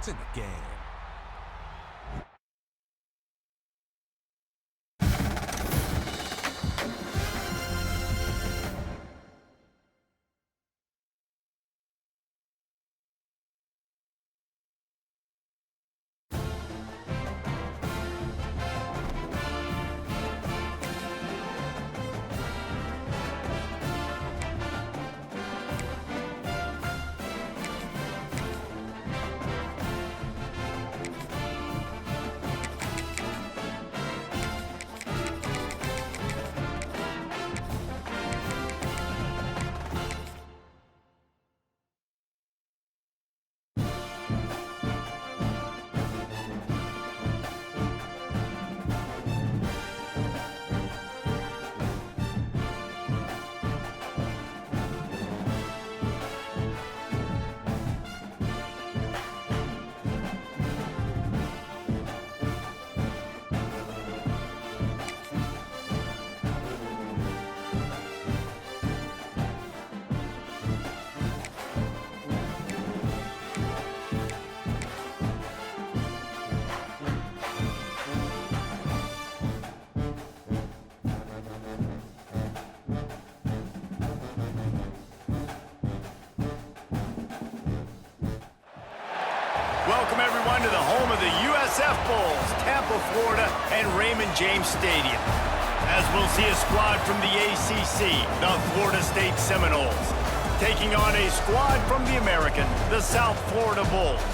It's in the game. Welcome, everyone, to the home of the USF Bulls, Tampa, Florida, and Raymond James Stadium. As we'll see a squad from the ACC, the Florida State Seminoles, taking on a squad from the American, the South Florida Bulls.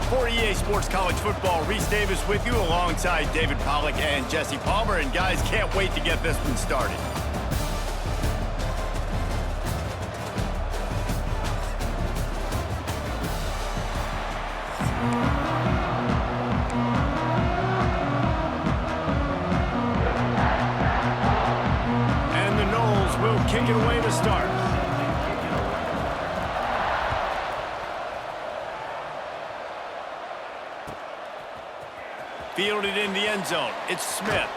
For EA Sports College Football, Reese Davis with you alongside David Pollack and Jesse Palmer. And guys, can't wait to get this one started. start. Fielded in the end zone. It's Smith.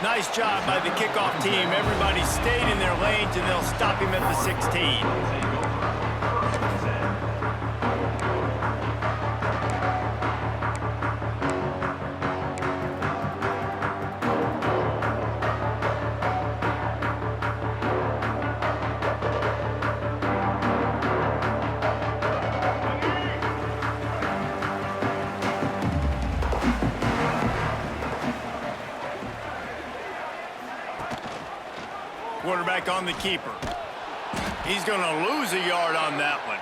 Nice job by the kickoff team. Everybody stayed in their lanes, and they'll stop him at the 16. Quarterback on the keeper. He's going to lose a yard on that one.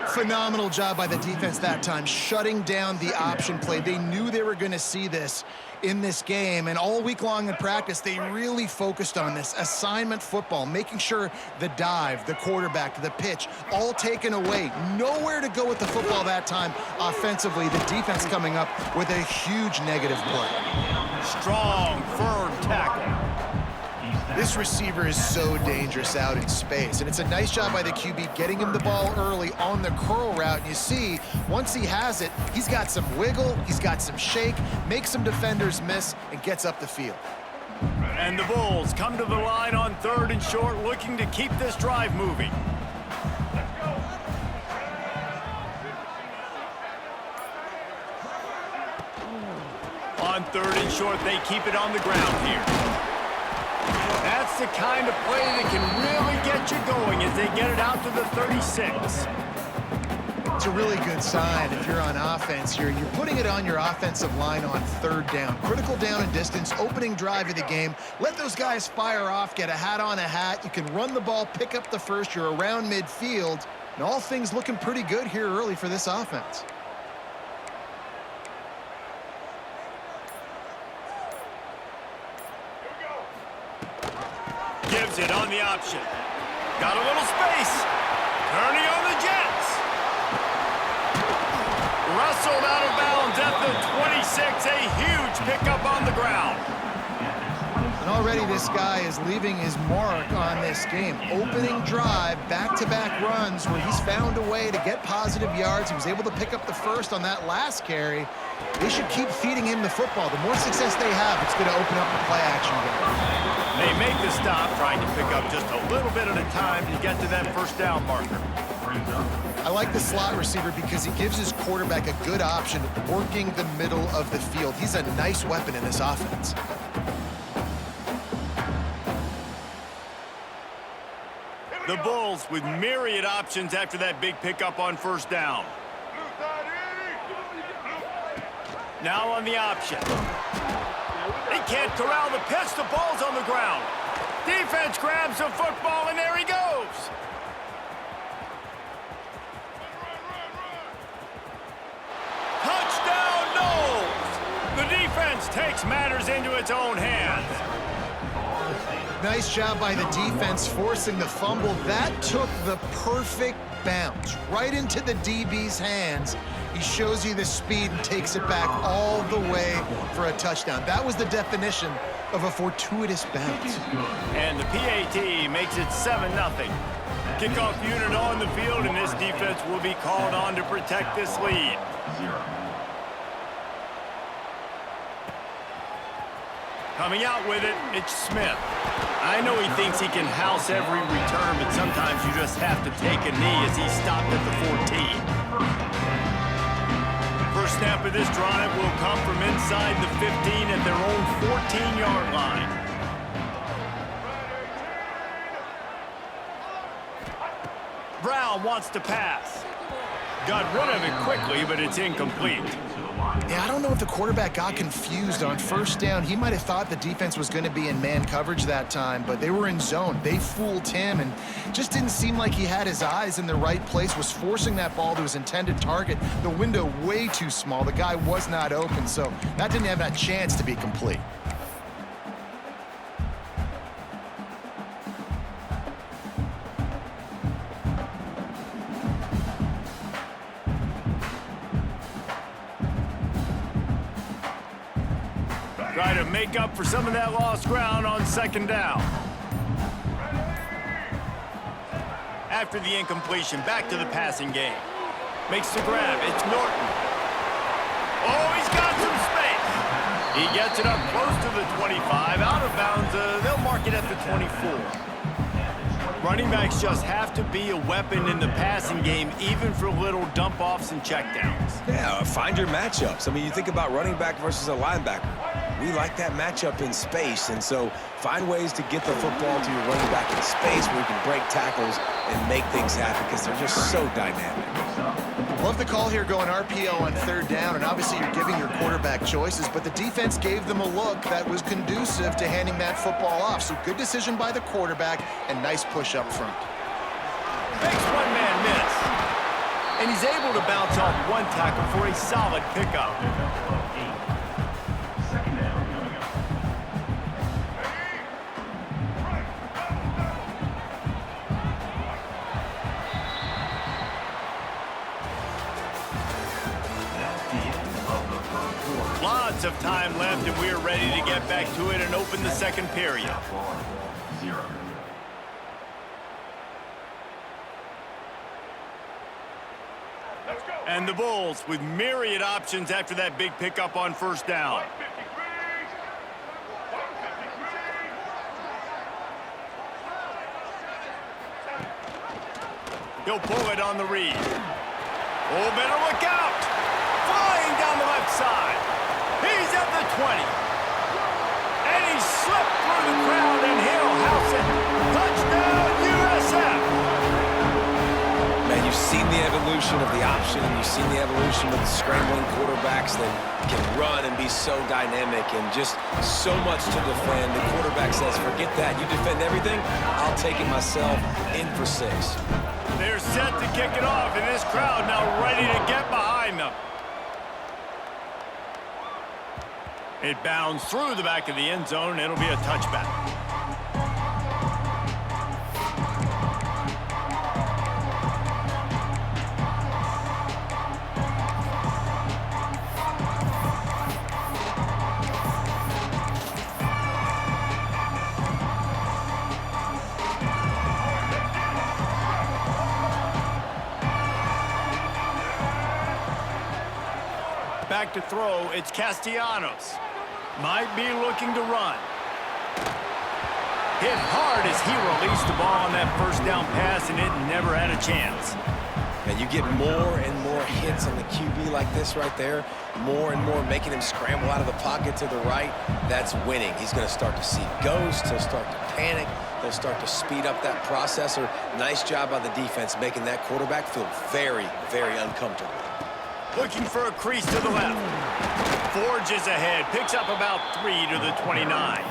Phenomenal job by the defense that time, shutting down the option play. They knew they were going to see this in this game, and all week long in practice, they really focused on this assignment football, making sure the dive, the quarterback, the pitch, all taken away. Nowhere to go with the football that time offensively. The defense coming up with a huge negative play. Strong, firm tackle. This receiver is so dangerous out in space, and it's a nice job by the QB getting him the ball early on the curl route. And you see, once he has it, he's got some wiggle, he's got some shake, makes some defenders miss, and gets up the field. And the Bulls come to the line on 3rd and short, looking to keep this drive moving. On 3rd and short, they keep it on the ground here. That's the kind of play that can really get you going as they get it out to the 36. It's a really good sign if you're on offense here. You're putting it on your offensive line on 3rd down. Critical down and distance, opening drive of the game. Let those guys fire off, get a hat on a hat. You can run the ball, pick up the first. You're around midfield. And all things looking pretty good here early for this offense. Gives it on the option. Got a little space. Turning on the Jets. Wrestled out of bounds at the 26. A huge pickup on the ground. And already this guy is leaving his mark on this game. Opening drive, back-to-back runs where he's found a way to get positive yards. He was able to pick up the first on that last carry. They should keep feeding him the football. The more success they have, it's going to open up the play action game. They make the stop, trying to pick up just a little bit at a time to get to that first down marker. I like the slot receiver because he gives his quarterback a good option working the middle of the field. He's a nice weapon in this offense. The Bulls with myriad options after that big pickup on 1st down. Now on the option. They can't corral the pitch. The ball's on the ground. Defense grabs the football, and there he goes. Touchdown, Knowles. The defense takes matters into its own hands. Nice job by the defense forcing the fumble. That took the perfect bounce right into the DB's hands. He shows you the speed and takes it back all the way for a touchdown. That was the definition of a fortuitous bounce. And the PAT makes it 7-0. Kickoff unit on the field, and this defense will be called on to protect this lead. Coming out with it, it's Smith. I know he thinks he can house every return, but sometimes you just have to take a knee as he stopped at the 14. First snap of this drive will come from inside the 15 at their own 14-yard line. Brown wants to pass. Got rid of it quickly, but it's incomplete. Yeah, I don't know if the quarterback got confused on 1st down. He might have thought the defense was going to be in man coverage that time, but they were in zone. They fooled him and just didn't seem like he had his eyes in the right place, was forcing that ball to his intended target. The window way too small. The guy was not open, so that didn't have that chance to be complete. Try to make up for some of that lost ground on 2nd down. After the incompletion, back to the passing game. Makes the grab. It's Norton. Oh, he's got some space. He gets it up close to the 25. Out of bounds. They'll mark it at the 24. Running backs just have to be a weapon in the passing game, even for little dump-offs and checkdowns. Yeah, find your matchups. I mean, you think about running back versus a linebacker. We like that matchup in space, and so find ways to get the football to your running back in space where you can break tackles and make things happen because they're just so dynamic. Love the call here going RPO on third down, and obviously you're giving your quarterback choices, but the defense gave them a look that was conducive to handing that football off. So good decision by the quarterback and nice push up front. Makes one man miss. And he's able to bounce off one tackle for a solid pickup. Lots of time left, and we're ready to get back to it and open the second period. And the Bulls with myriad options after that big pickup on first down. He'll pull it on the read. Oh, better look out! Flying down the left side. He's at the 20. And he slipped through the crowd, and he'll house it. Touchdown, USF! Man, you've seen the evolution of the option, and you've seen the evolution of the scrambling quarterbacks that can run and be so dynamic and just so much to defend. The quarterback says, forget that. You defend everything, I'll take it myself in for 6. They're set to kick it off, and this crowd now ready to get behind them. It bounds through the back of the end zone. It'll be a touchback. Back to throw, it's Castellanos. Might be looking to run. Hit hard as he released the ball on that first down pass, and it never had a chance. And you get more and more hits on the QB like this right there, more and more making him scramble out of the pocket to the right. That's winning. He's going to start to see ghosts. He'll start to panic. He'll start to speed up that processor. Nice job by the defense making that quarterback feel very, very uncomfortable. Looking for a crease to the left. Forges ahead, picks up about 3 to the 29.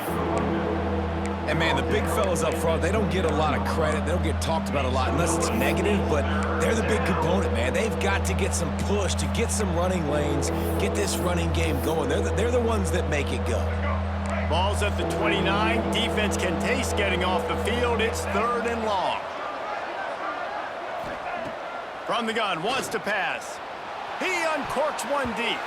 And, man, the big fellas up front, they don't get a lot of credit. They don't get talked about a lot unless it's negative, but they're the big component, man. They've got to get some push, to get some running lanes, get this running game going. They're the ones that make it go. Ball's at the 29. Defense can taste getting off the field. It's 3rd and long. From the gun, wants to pass. He uncorks one deep.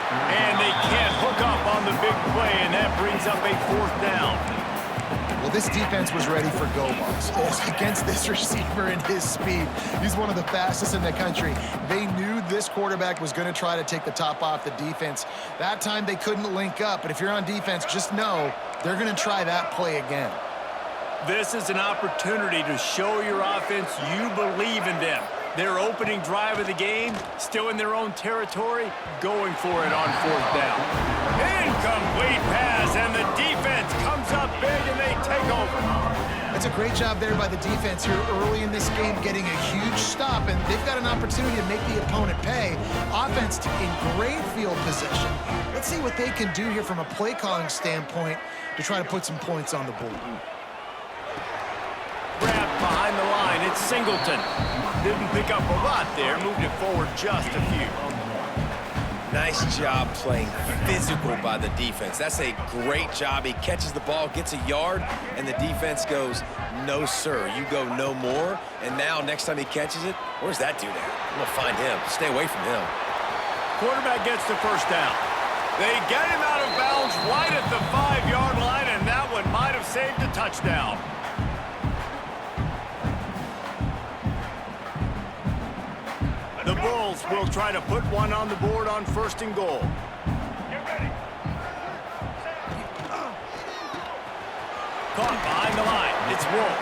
And they can't hook up on the big play, and that brings up a 4th down. Well, this defense was ready for go balls against this receiver and his speed. He's one of the fastest in the country. They knew this quarterback was going to try to take the top off the defense. That time they couldn't link up, but if you're on defense, just know they're going to try that play again. This is an opportunity to show your offense you believe in them. Their opening drive of the game, still in their own territory, going for it on 4th down. Incomplete pass, and the defense comes up big, and they take over. That's a great job there by the defense here early in this game, getting a huge stop, and they've got an opportunity to make the opponent pay. Offense in great field position. Let's see what they can do here from a play calling standpoint to try to put some points on the board. Wrapped behind the line, it's Singleton. Didn't pick up a lot there, moved it forward just a few. Nice job playing physical by the defense. That's a great job. He catches the ball, gets a yard, and the defense goes, no, sir, you go no more. And now, next time he catches it, where's that dude at? I'm going to find him. Stay away from him. Quarterback gets the first down. They get him out of bounds right at the 5-yard line, and that one might have saved a touchdown. defense will try to put one on the board on 1st and goal. Caught behind the line. It's Wolf.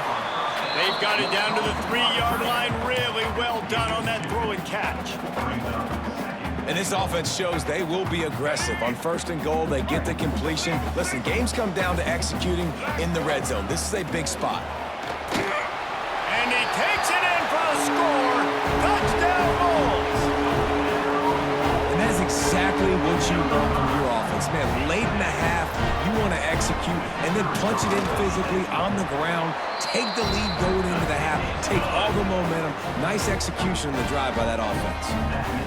They've got it down to the 3-yard line. Really well done on that throw and catch. And this offense shows they will be aggressive. On 1st and goal, they get the completion. Listen, games come down to executing in the red zone. This is a big spot. And he takes it in for the score. Touchdown, Bulls. And that is exactly what you want from your offense. Man, late in the half, you want to execute and then punch it in physically on the ground. Take the lead going into the half. Take all the momentum. Nice execution in the drive by that offense.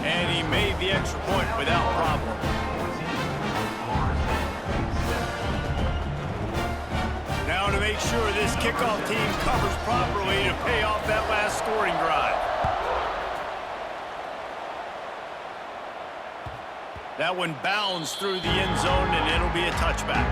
And he made the extra point without problem. Now to make sure this kickoff team covers properly to pay off that last scoring drive. That one bounds through the end zone, and it'll be a touchback.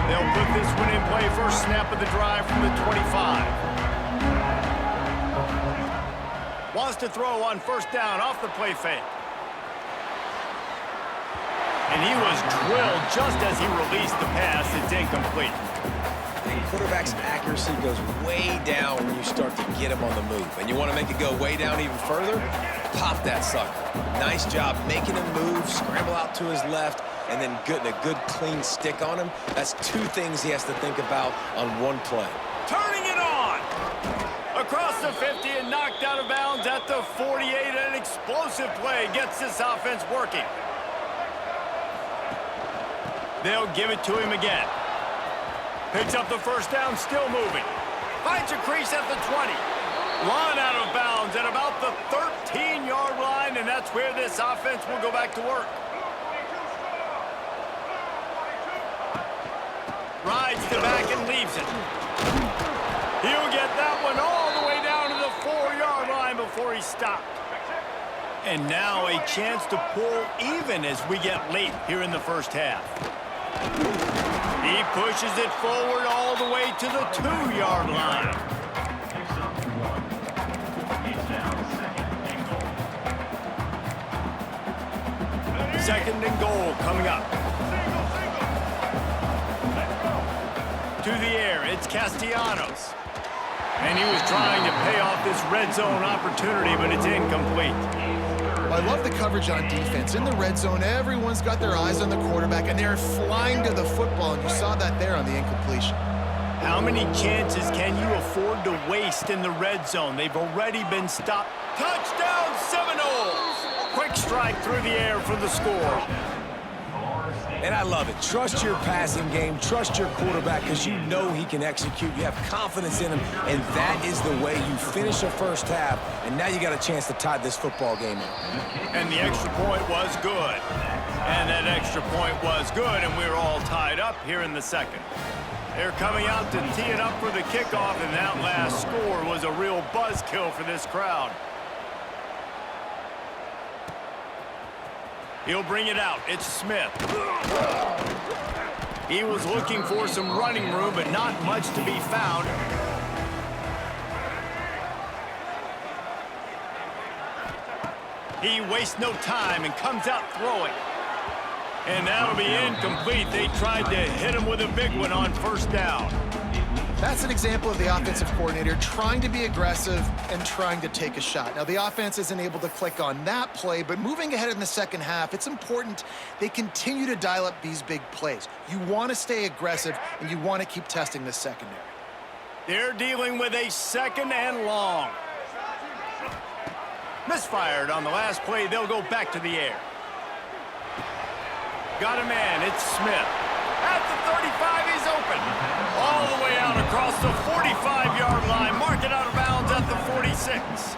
They'll put this one in play. First snap of the drive from the 25. Wants to throw on 1st down off the play fake. And he was drilled just as he released the pass. It's incomplete. And quarterback's accuracy goes way down when you start to get him on the move. And you want to make it go way down even further? Pop that sucker. Nice job making him move, scramble out to his left, and then getting a good clean stick on him. That's 2 things he has to think about on one play. Turning it on. Across the 50 and knocked out of bounds at the 48. An explosive play gets this offense working. They'll give it to him again. Picks up the 1st down, still moving. Finds a crease at the 20. Run out of bounds at about the 13-yard line, and that's where this offense will go back to work. Rides the back and leaves it. He'll get that one all the way down to the 4-yard line before he stopped. And now a chance to pull even as we get late here in the 1st half. He pushes it forward all the way to the 2-yard line. Second and goal coming up. To the air, it's Castellanos. And he was trying to pay off this red zone opportunity, but it's incomplete. I love the coverage on defense. In the red zone, everyone's got their eyes on the quarterback, and they're flying to the football, and you saw that there on the incompletion. How many chances can you afford to waste in the red zone? They've already been stopped. Touchdown, Seminoles! Quick strike through the air for the score. And I love it. Trust your passing game. Trust your quarterback because you know he can execute. You have confidence in him, and that is the way you finish a 1st half, and now you got a chance to tie this football game up. And the extra point was good. And that extra point was good, and we're all tied up here in the 2nd. They're coming out to tee it up for the kickoff, and that last score was a real buzzkill for this crowd. He'll bring it out. It's Smith. He was looking for some running room, but not much to be found. He wastes no time and comes out throwing. And that'll be incomplete. They tried to hit him with a big one on 1st down. That's an example of the offensive coordinator trying to be aggressive and trying to take a shot. Now, the offense isn't able to click on that play, but moving ahead in the 2nd half, it's important they continue to dial up these big plays. You want to stay aggressive, and you want to keep testing the secondary. They're dealing with a 2nd and long. Misfired on the last play. They'll go back to the air. Got a man. It's Smith. At the 35, he's open. All the way out across the 45-yard line. Mark it out of bounds at the 46.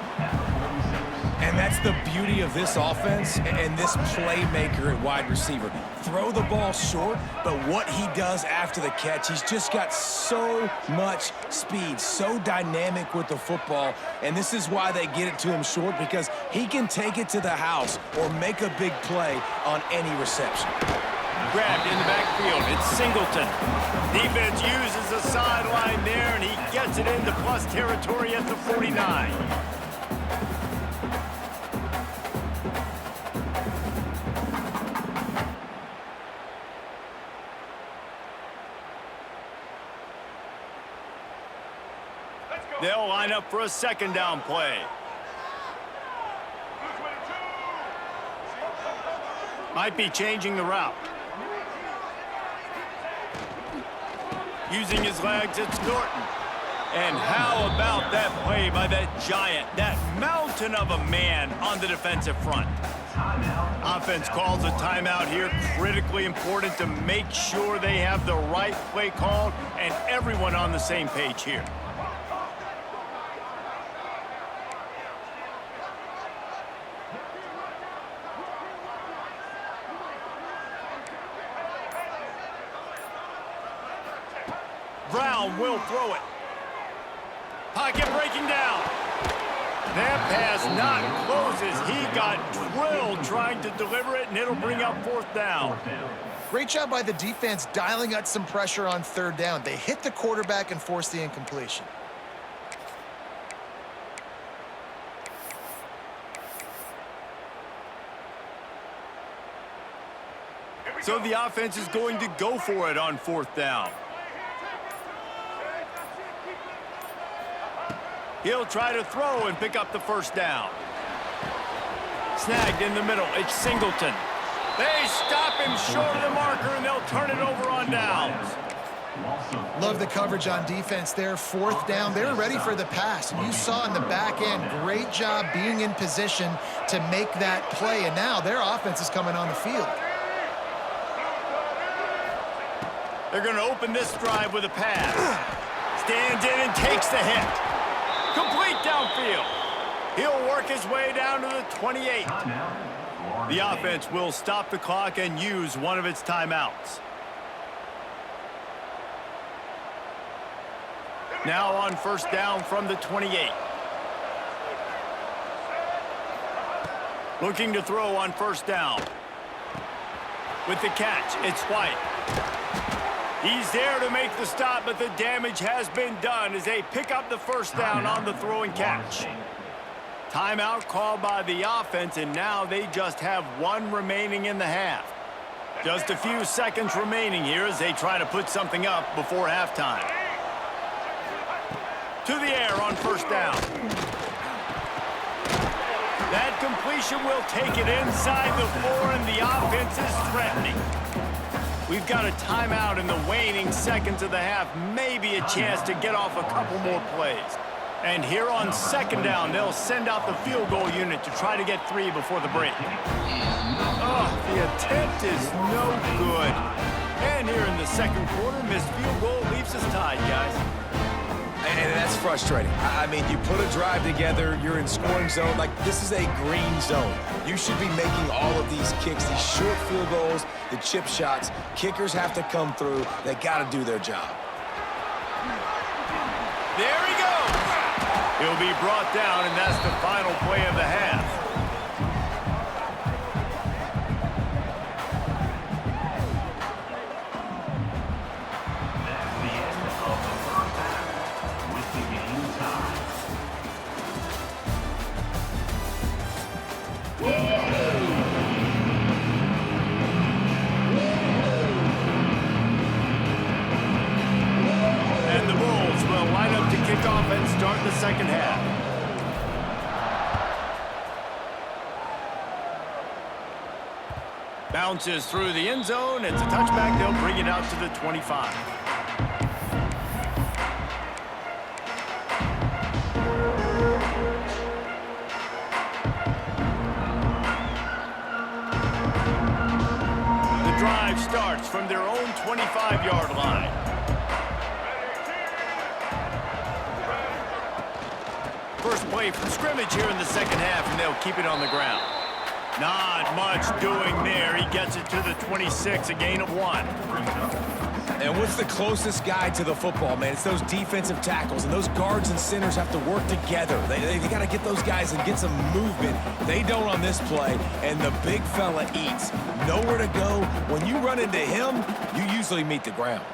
And that's the beauty of this offense and this playmaker at wide receiver. Throw the ball short, but what he does after the catch, he's just got so much speed, so dynamic with the football, and this is why they get it to him short, because he can take it to the house or make a big play on any reception. Grabbed in the backfield. It's Singleton. Defense uses the sideline there, and he gets it into plus territory at the 49. They'll line up for a second down play. Might be changing the route. Using his legs, it's Norton. And how about that play by that giant, that mountain of a man on the defensive front? Offense calls a timeout here, critically important to make sure they have the right play called and everyone on the same page here. Brown will throw it. Pocket breaking down. That pass not closes. He got drilled trying to deliver it, and it'll bring up fourth down. Great job by the defense dialing up some pressure on third down. They hit the quarterback and forced the incompletion. So the offense is going to go for it on fourth down. He'll try to throw and pick up the first down. Snagged in the middle. It's Singleton. They stop him short of the marker, and they'll turn it over on downs. Love the coverage on defense there. Fourth down. They were ready for the pass. And you saw in the back end, great job being in position to make that play. And now their offense is coming on the field. They're going to open this drive with a pass. Stands in and takes the hit. Complete downfield. He'll work his way down to the 28. The offense will stop the clock and use one of its timeouts. Now on first down from the 28. Looking to throw on first down. With the catch, it's White. He's there to make the stop, but the damage has been done as they pick up the first down on the throw and catch. Timeout called by the offense, and now they just have one remaining in the half. Just a few seconds remaining here as they try to put something up before halftime. To the air on first down. That completion will take it inside the 4, and the offense is threatening. We've got a timeout in the waning seconds of the half, maybe a chance to get off a couple more plays. And here on second down, they'll send out the field goal unit to try to get 3 before the break. Oh, the attempt is no good. And here in the second quarter, missed field goal leaves us tied, guys. And that's frustrating. I mean, you put a drive together, you're in scoring zone. Like, this is a green zone. You should be making all of these kicks, these short field goals, the chip shots. Kickers have to come through. They got to do their job. There he goes. He'll be brought down, and that's the final play of the half. And the Bulls will line up to kick off and start the second half. Bounces through the end zone. It's a touchback. They'll bring it out to the 25. The drive starts from their own 25-yard line. First play from scrimmage here in the second half, and they'll keep it on the ground. Not much doing there. He gets it to the 26, a gain of 1. And what's the closest guy to the football, man? It's those defensive tackles, and those guards and centers have to work together. They got to get those guys and get some movement. They don't on this play, and the big fella eats. Nowhere to go. When you run into him, you usually meet the ground.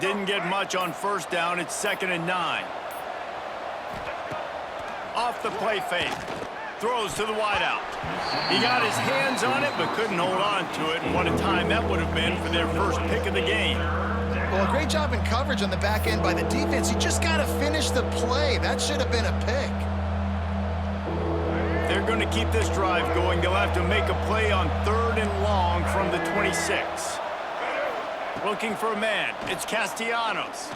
Didn't get much on first down. It's 2nd and 9. Off the play fake. Throws to the wideout. He got his hands on it, but couldn't hold on to it. And what a time that would have been for their first pick of the game. Well, a great job in coverage on the back end by the defense. You just got to finish the play. That should have been a pick. They're going to keep this drive going. They'll have to make a play on 3rd and long from the 26. Looking for a man. It's Castellanos.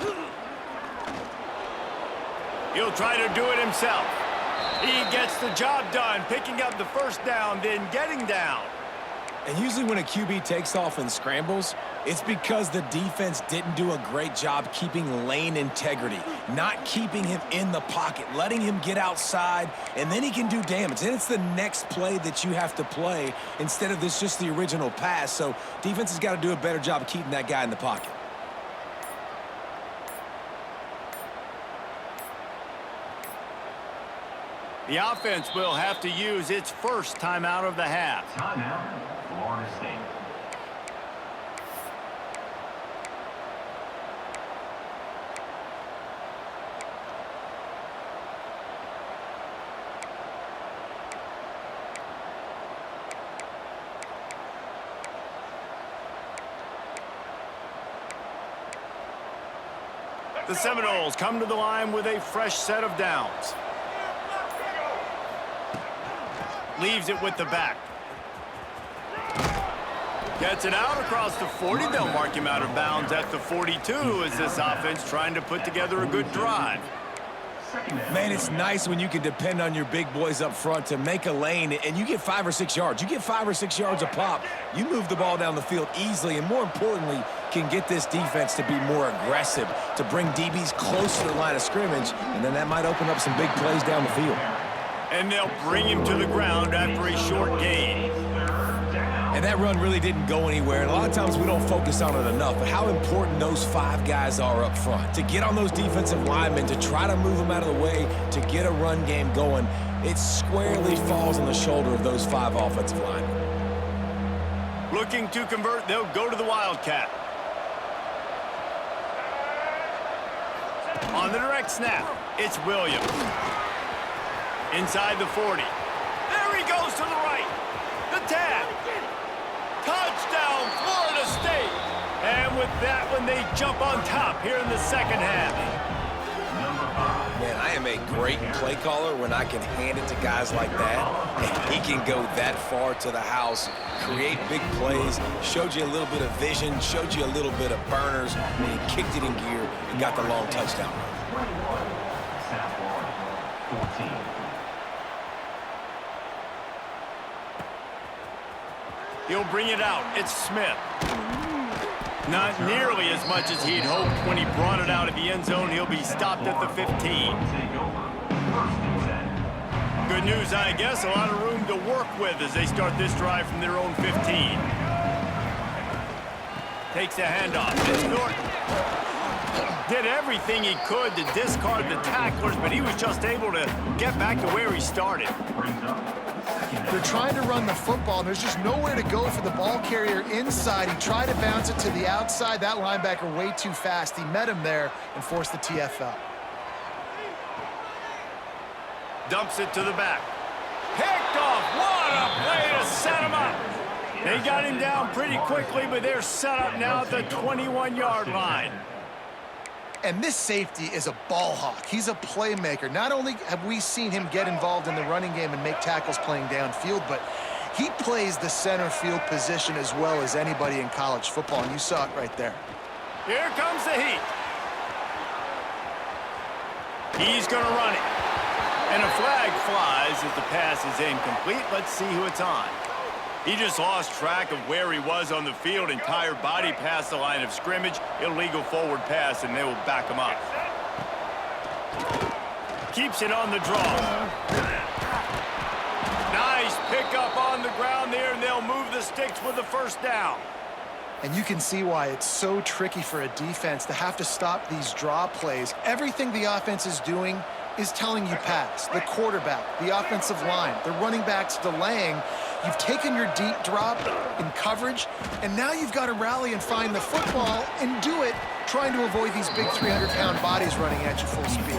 He'll try to do it himself. He gets the job done, picking up the first down, then getting down. And usually when a QB takes off and scrambles, it's because the defense didn't do a great job keeping lane integrity, not keeping him in the pocket, letting him get outside, and then he can do damage. And it's the next play that you have to play instead of this just the original pass. So defense has got to do a better job of keeping that guy in the pocket. The offense will have to use its first timeout of the half. Timeout, Florida State. The Seminoles come to the line with a fresh set of downs. Leaves it with the back. Gets it out across the 40. They'll mark him out of bounds at the 42 as this offense trying to put together a good drive. Man, it's nice when you can depend on your big boys up front to make a lane, and you get 5 or 6 yards. You get 5 or 6 yards a pop. You move the ball down the field easily, and more importantly, can get this defense to be more aggressive, to bring DBs close to the line of scrimmage, and then that might open up some big plays down the field. And they'll bring him to the ground after a short gain. And that run really didn't go anywhere. And a lot of times we don't focus on it enough, but how important those 5 guys are up front. To get on those defensive linemen, to try to move them out of the way, to get a run game going, it squarely falls on the shoulder of those 5 offensive linemen. Looking to convert, they'll go to the Wildcat. On the direct snap, it's Williams. Inside the 40. There he goes to the right. The tap. Touchdown, Florida State. And with that one, they jump on top here in the second half. Man, I am a great play caller when I can hand it to guys like that. And he can go that far to the house, create big plays, showed you a little bit of vision, showed you a little bit of burners, and he kicked it in gear and got the long touchdown. 21, South Florida, 14. He'll bring it out. It's Smith. Not nearly as much as he'd hoped when he brought it out of the end zone. He'll be stopped at the 15. Good news, I guess. A lot of room to work with as they start this drive from their own 15. Takes a handoff. It's Norton. Did everything he could to discard the tacklers, but he was just able to get back to where he started. They're trying to run the football, and there's just nowhere to go for the ball carrier inside. He tried to bounce it to the outside. That linebacker way too fast. He met him there and forced the TFL. Dumps it to the back. Picked off. What a play to set him up. They got him down pretty quickly, but they're set up now at the 21-yard line. And this safety is a ball hawk. He's a playmaker. Not only have we seen him get involved in the running game and make tackles playing downfield, but he plays the center field position as well as anybody in college football, and you saw it right there. Here comes the heat. He's going to run it. And a flag flies as the pass is incomplete. Let's see who it's on. He just lost track of where he was on the field. Entire body past the line of scrimmage. Illegal forward pass, and they will back him up. Keeps it on the draw. Nice pickup on the ground there, and they'll move the sticks with the first down. And you can see why it's so tricky for a defense to have to stop these draw plays. Everything the offense is doing is telling you pass. The quarterback, the offensive line, the running backs delaying. You've taken your deep drop in coverage, and now you've got to rally and find the football and do it trying to avoid these big 300-pound bodies running at you full speed.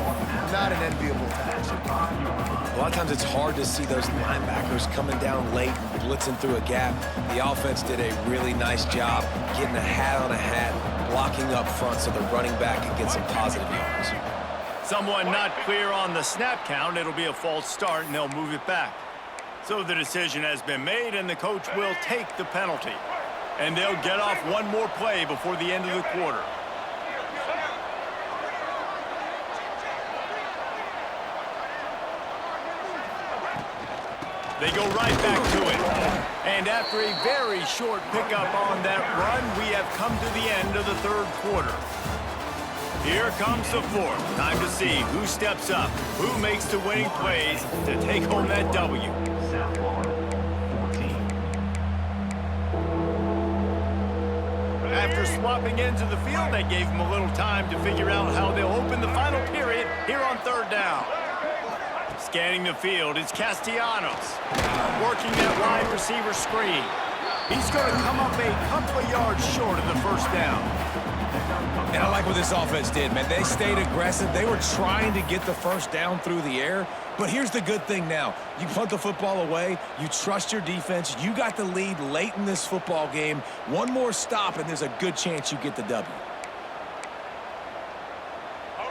Not an enviable task. A lot of times it's hard to see those linebackers coming down late, blitzing through a gap. The offense did a really nice job getting a hat on a hat, blocking up front so the running back can get some positive yards. Someone not clear on the snap count. It'll be a false start, and they'll move it back. So the decision has been made, and the coach will take the penalty. And they'll get off one more play before the end of the quarter. They go right back to it. And after a very short pickup on that run, we have come to the end of the third quarter. Here comes the fourth. Time to see who steps up, who makes the winning plays to take home that W. South Florida, 14. After swapping into the field, that gave them a little time to figure out how they'll open the final period here on third down. Scanning the field, it's Castellanos. Working that wide receiver screen. He's going to come up a couple of yards short of the first down. And I like what this offense did, man. They stayed aggressive. They were trying to get the first down through the air. But here's the good thing now. You punt the football away. You trust your defense. You got the lead late in this football game. One more stop, and there's a good chance you get the W.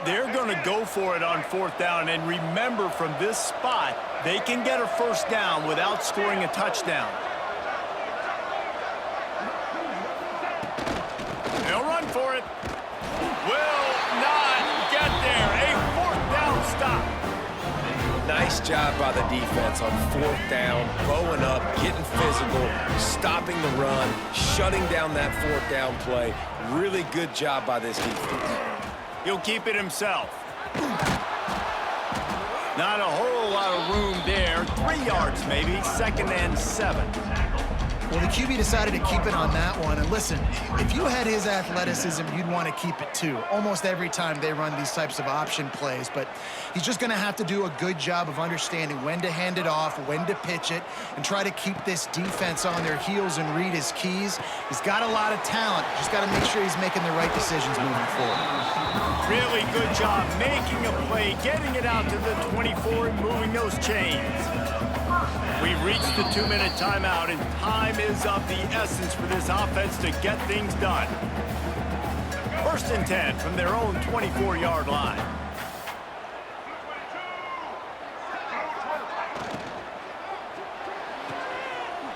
They're going to go for it on fourth down. And remember, from this spot, they can get a first down without scoring a touchdown. They'll run for it. Will not get there. A fourth down stop. Nice job by the defense on fourth down, bowing up, getting physical, stopping the run, shutting down that fourth down play. Really good job by this defense. He'll keep it himself. Not a whole lot of room there. 3 yards maybe, 2nd and 7. Well, the QB decided to keep it on that one. And listen, if you had his athleticism, you'd want to keep it too. Almost every time they run these types of option plays. But he's just going to have to do a good job of understanding when to hand it off, when to pitch it, and try to keep this defense on their heels and read his keys. He's got a lot of talent. Just got to make sure he's making the right decisions moving forward. Really good job making a play, getting it out to the 24 and moving those chains. We've reached the 2-minute timeout, and time is of the essence for this offense to get things done. 1st and 10 from their own 24-yard line.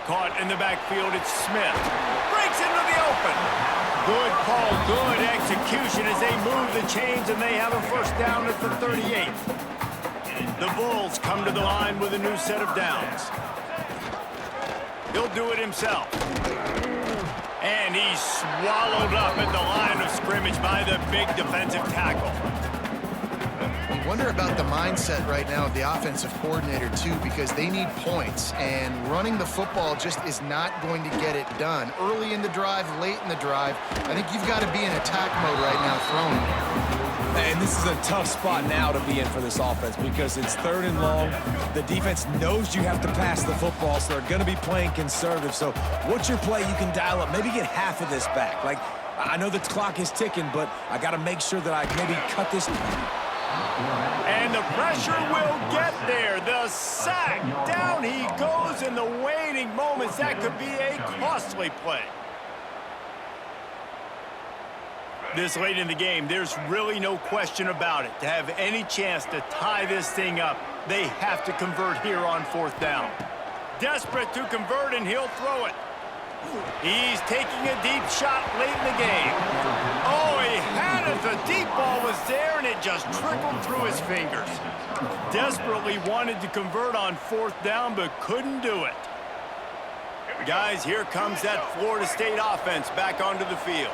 Caught in the backfield, it's Smith. Breaks into the open. Good call, good execution as they move the chains, and they have a first down at the 38. The Bulls come to the line with a new set of downs. He'll do it himself. And he's swallowed up at the line of scrimmage by the big defensive tackle. I wonder about the mindset right now of the offensive coordinator, too, because they need points, and running the football just is not going to get it done. Early in the drive, late in the drive, I think you've got to be in attack mode right now throwing. And this is a tough spot now to be in for this offense because it's 3rd and long. The defense knows you have to pass the football, so they're going to be playing conservative. So what's your play you can dial up? Maybe get half of this back. Like, I know the clock is ticking, but I got to make sure that I maybe cut this. And the pressure will get there. The sack. Down he goes in the waning moments. That could be a costly play. This late in the game, there's really no question about it. To have any chance to tie this thing up, they have to convert here on fourth down. Desperate to convert, and he'll throw it. He's taking a deep shot late in the game. Oh, he had it. The deep ball was there, and it just trickled through his fingers. Desperately wanted to convert on fourth down, but couldn't do it. Guys, here comes that Florida State offense back onto the field.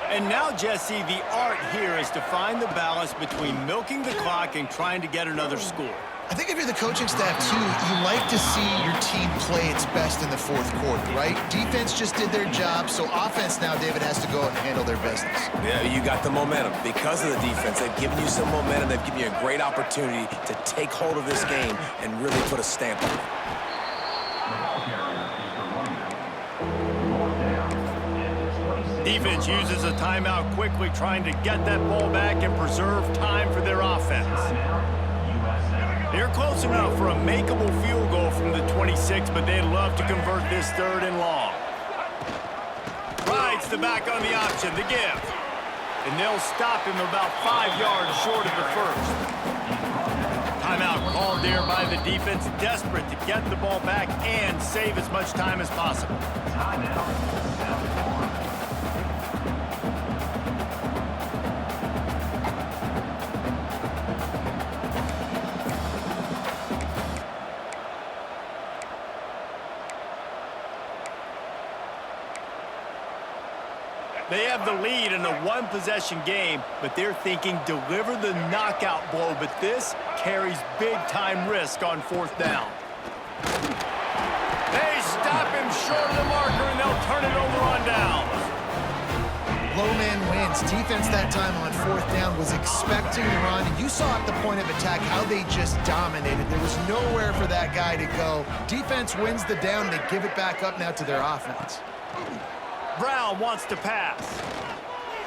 And now, Jesse, the art here is to find the balance between milking the clock and trying to get another score. I think if you're the coaching staff, too, you like to see your team play its best in the fourth quarter, right? Defense just did their job, so offense now, David, has to go out and handle their business. Yeah, you got the momentum. Because of the defense, they've given you some momentum. They've given you a great opportunity to take hold of this game and really put a stamp on it. Defense uses a timeout quickly, trying to get that ball back and preserve time for their offense. They're close enough for a makeable field goal from the 26, but they'd love to convert this 3rd and long. Rides the back on the option, the give. And they'll stop him about 5 yards short of the first. Timeout called there by the defense, desperate to get the ball back and save as much time as possible. They have the lead in a one-possession game, but they're thinking deliver the knockout blow, but this carries big-time risk on 4th down. They stop him short of the marker, and they'll turn it over on downs. Low man wins. Defense that time on 4th down was expecting the run, and you saw at the point of attack how they just dominated. There was nowhere for that guy to go. Defense wins the down. They give it back up now to their offense. Brown wants to pass.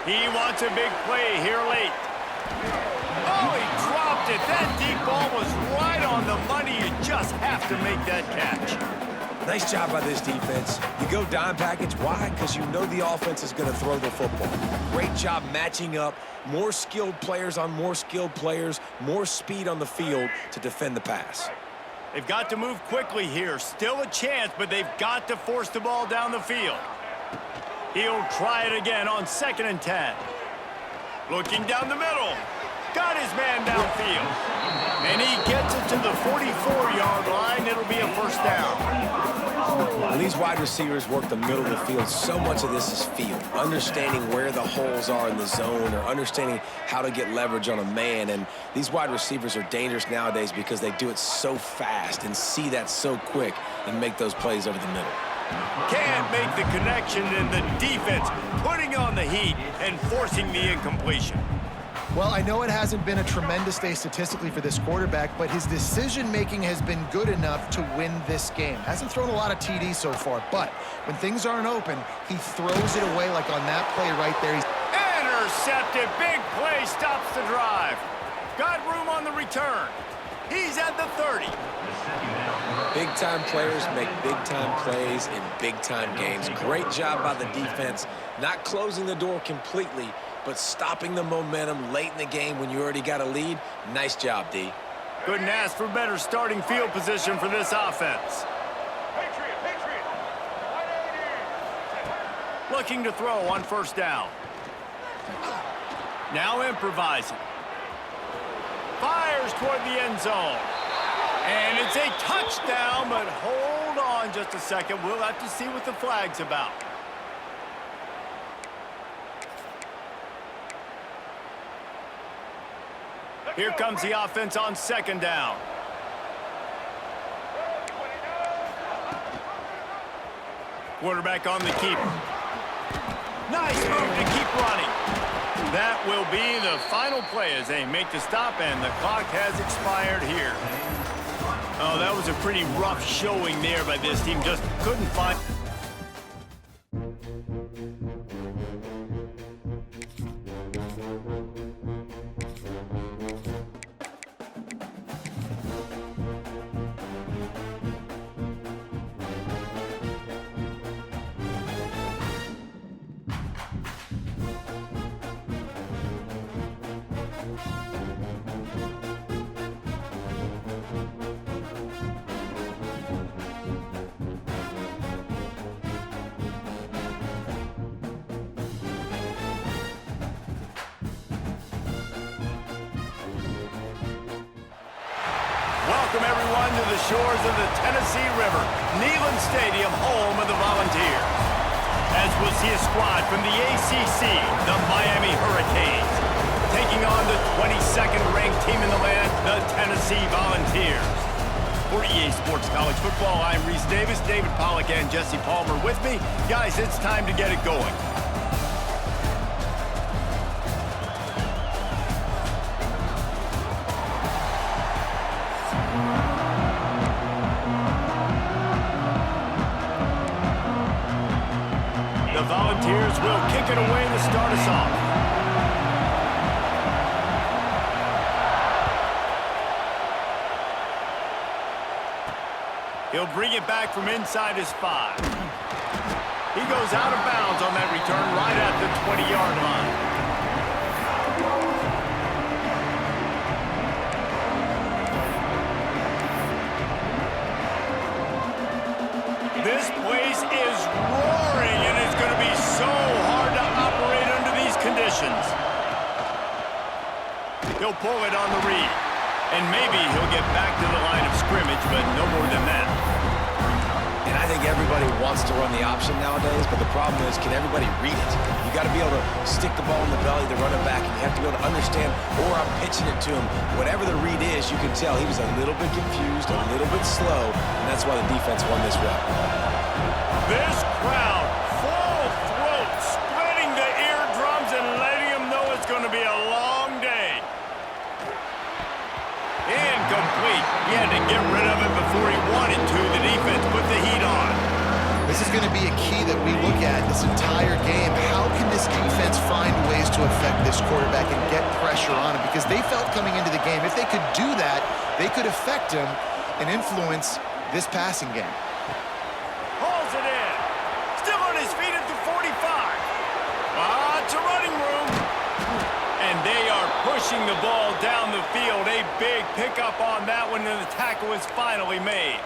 He wants a big play here late. Oh, he dropped it. That deep ball was right on the money. You just have to make that catch. Nice job by this defense. You go dime package. Why? Because you know the offense is going to throw the football. Great job matching up. More skilled players on more skilled players. More speed on the field to defend the pass. They've got to move quickly here. Still a chance, but they've got to force the ball down the field. He'll try it again on 2nd and 10. Looking down the middle. Got his man downfield. And he gets it to the 44-yard line. It'll be a 1st down. When these wide receivers work the middle of the field, so much of this is feel. Understanding where the holes are in the zone or understanding how to get leverage on a man. And these wide receivers are dangerous nowadays because they do it so fast and see that so quick and make those plays over the middle. Can't make the connection, and the defense putting on the heat and forcing the incompletion. Well, I know it hasn't been a tremendous day statistically for this quarterback, but his decision-making has been good enough to win this game. Hasn't thrown a lot of TDs so far, but when things aren't open, he throws it away like on that play right there. Intercepted. Big play stops the drive. Got room on the return. He's at the 30. Big-time players make big-time plays in big-time games. Great job by the defense, not closing the door completely, but stopping the momentum late in the game when you already got a lead. Nice job, D. Couldn't ask for better starting field position for this offense. Looking to throw on 1st down. Now improvising. Fires toward the end zone. And it's a touchdown, but hold on just a second. We'll have to see what the flag's about. Here comes the offense on 2nd down. Quarterback on the keeper. Nice move to keep running. That will be the final play as they make the stop, and the clock has expired here. Oh, that was a pretty rough showing there by this team. Just couldn't find... Welcome, everyone, to the shores of the Tennessee River. Neyland Stadium, home of the squad from the ACC, the Miami Hurricanes, taking on the 22nd ranked team in the land, the Tennessee Volunteers. For EA Sports College Football, I'm Reese Davis, David Pollack, and Jesse Palmer with me. Guys, it's time to get it going. The Volunteers will kick it away to start us off. He'll bring it back from inside his 5. He goes out of bounds on that return right at the 20-yard line. This place is roaring, and it's going to be so hard to operate under these conditions. He'll pull it on the read. And maybe he'll get back to the line of scrimmage, but no more than that. And I think everybody wants to run the option nowadays, but the problem is, can everybody read it? You got to be able to stick the ball in the belly of the running back, and you have to be able to understand, or I'm pitching it to him. Whatever the read is, you can tell he was a little bit confused, a little bit slow, and that's why the defense won this one. This crowd, full throat, spreading the eardrums and letting them know it's going to be a long day. Incomplete. He had to get rid of it before he wanted to. The defense put the heat on. This is going to be a key that we look at this entire game. How can this defense find ways to affect this quarterback and get pressure on him? Because they felt coming into the game, if they could do that, they could affect him and influence this passing game. Hauls it in. Still on his feet at the 45. Lots of running room. And they are pushing the ball down the field. A big pickup on that one, and the tackle is finally made.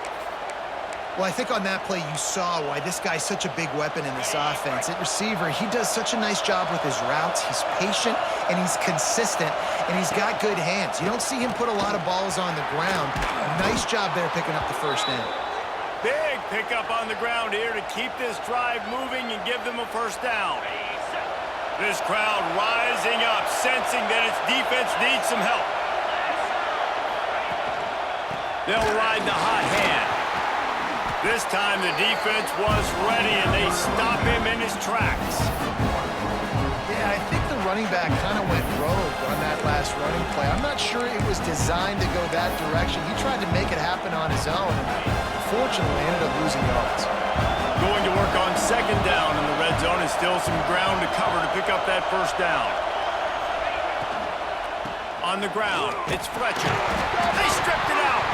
Well, I think on that play you saw why this guy's such a big weapon in this offense. At receiver, he does such a nice job with his routes. He's patient, and he's consistent, and he's got good hands. You don't see him put a lot of balls on the ground. Nice job there picking up the first down. Big pickup on the ground here to keep this drive moving and give them a first down. This crowd rising up, sensing that its defense needs some help. They'll ride the hot hand. This time the defense was ready, and they stop him in his tracks. Yeah, I think the running back kind of went rogue on that last running play. I'm not sure it was designed to go that direction. He tried to make it happen on his own, and fortunately ended up losing yards. Going to work on second down in the red zone, and still some ground to cover to pick up that first down. On the ground, it's Fletcher. They stripped it out.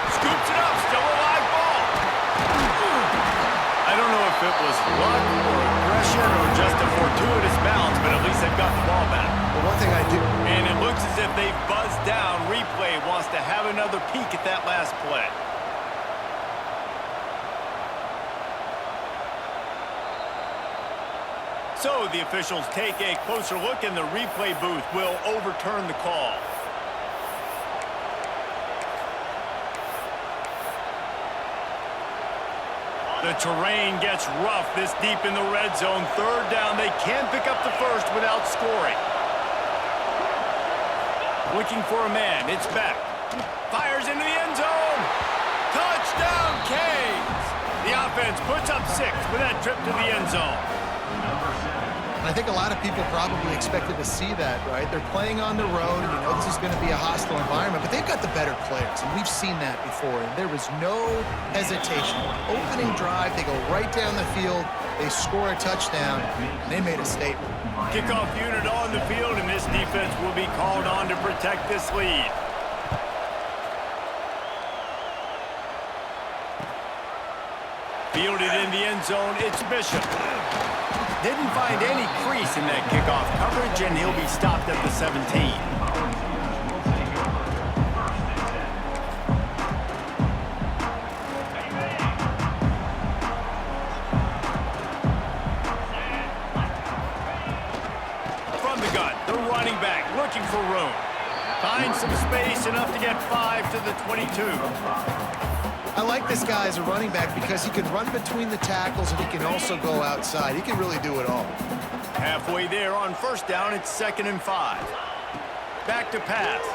Scoops it up, still a live ball. I don't know if it was luck or aggression or just a fortuitous bounce, but at least they've got the ball back. Well, one thing I do... And it looks as if they've buzzed down. Replay wants to have another peek at that last play. So the officials take a closer look, and the replay booth will overturn the call. The terrain gets rough this deep in the red zone. Third down, they can't pick up the first without scoring. Looking for a man, it's Beck. Fires into the end zone. Touchdown, Canes! The offense puts up 6 with that trip to the end zone. I think a lot of people probably expected to see that, right? They're playing on the road, and you know this is going to be a hostile environment, but they've got the better players, and we've seen that before, and there was no hesitation. Opening drive, they go right down the field, they score a touchdown, and they made a statement. Kickoff unit on the field, and this defense will be called on to protect this lead. Fielded in the end zone, it's Bishop. Didn't find any crease in that kickoff coverage, and he'll be stopped at the 17. From the gun, the running back looking for room. Finds some space, enough to get 5 to the 22. I like this guy as a running back because he can run between the tackles and he can also go outside. He can really do it all. Halfway there on first down, it's 2nd and 5. Back to pass.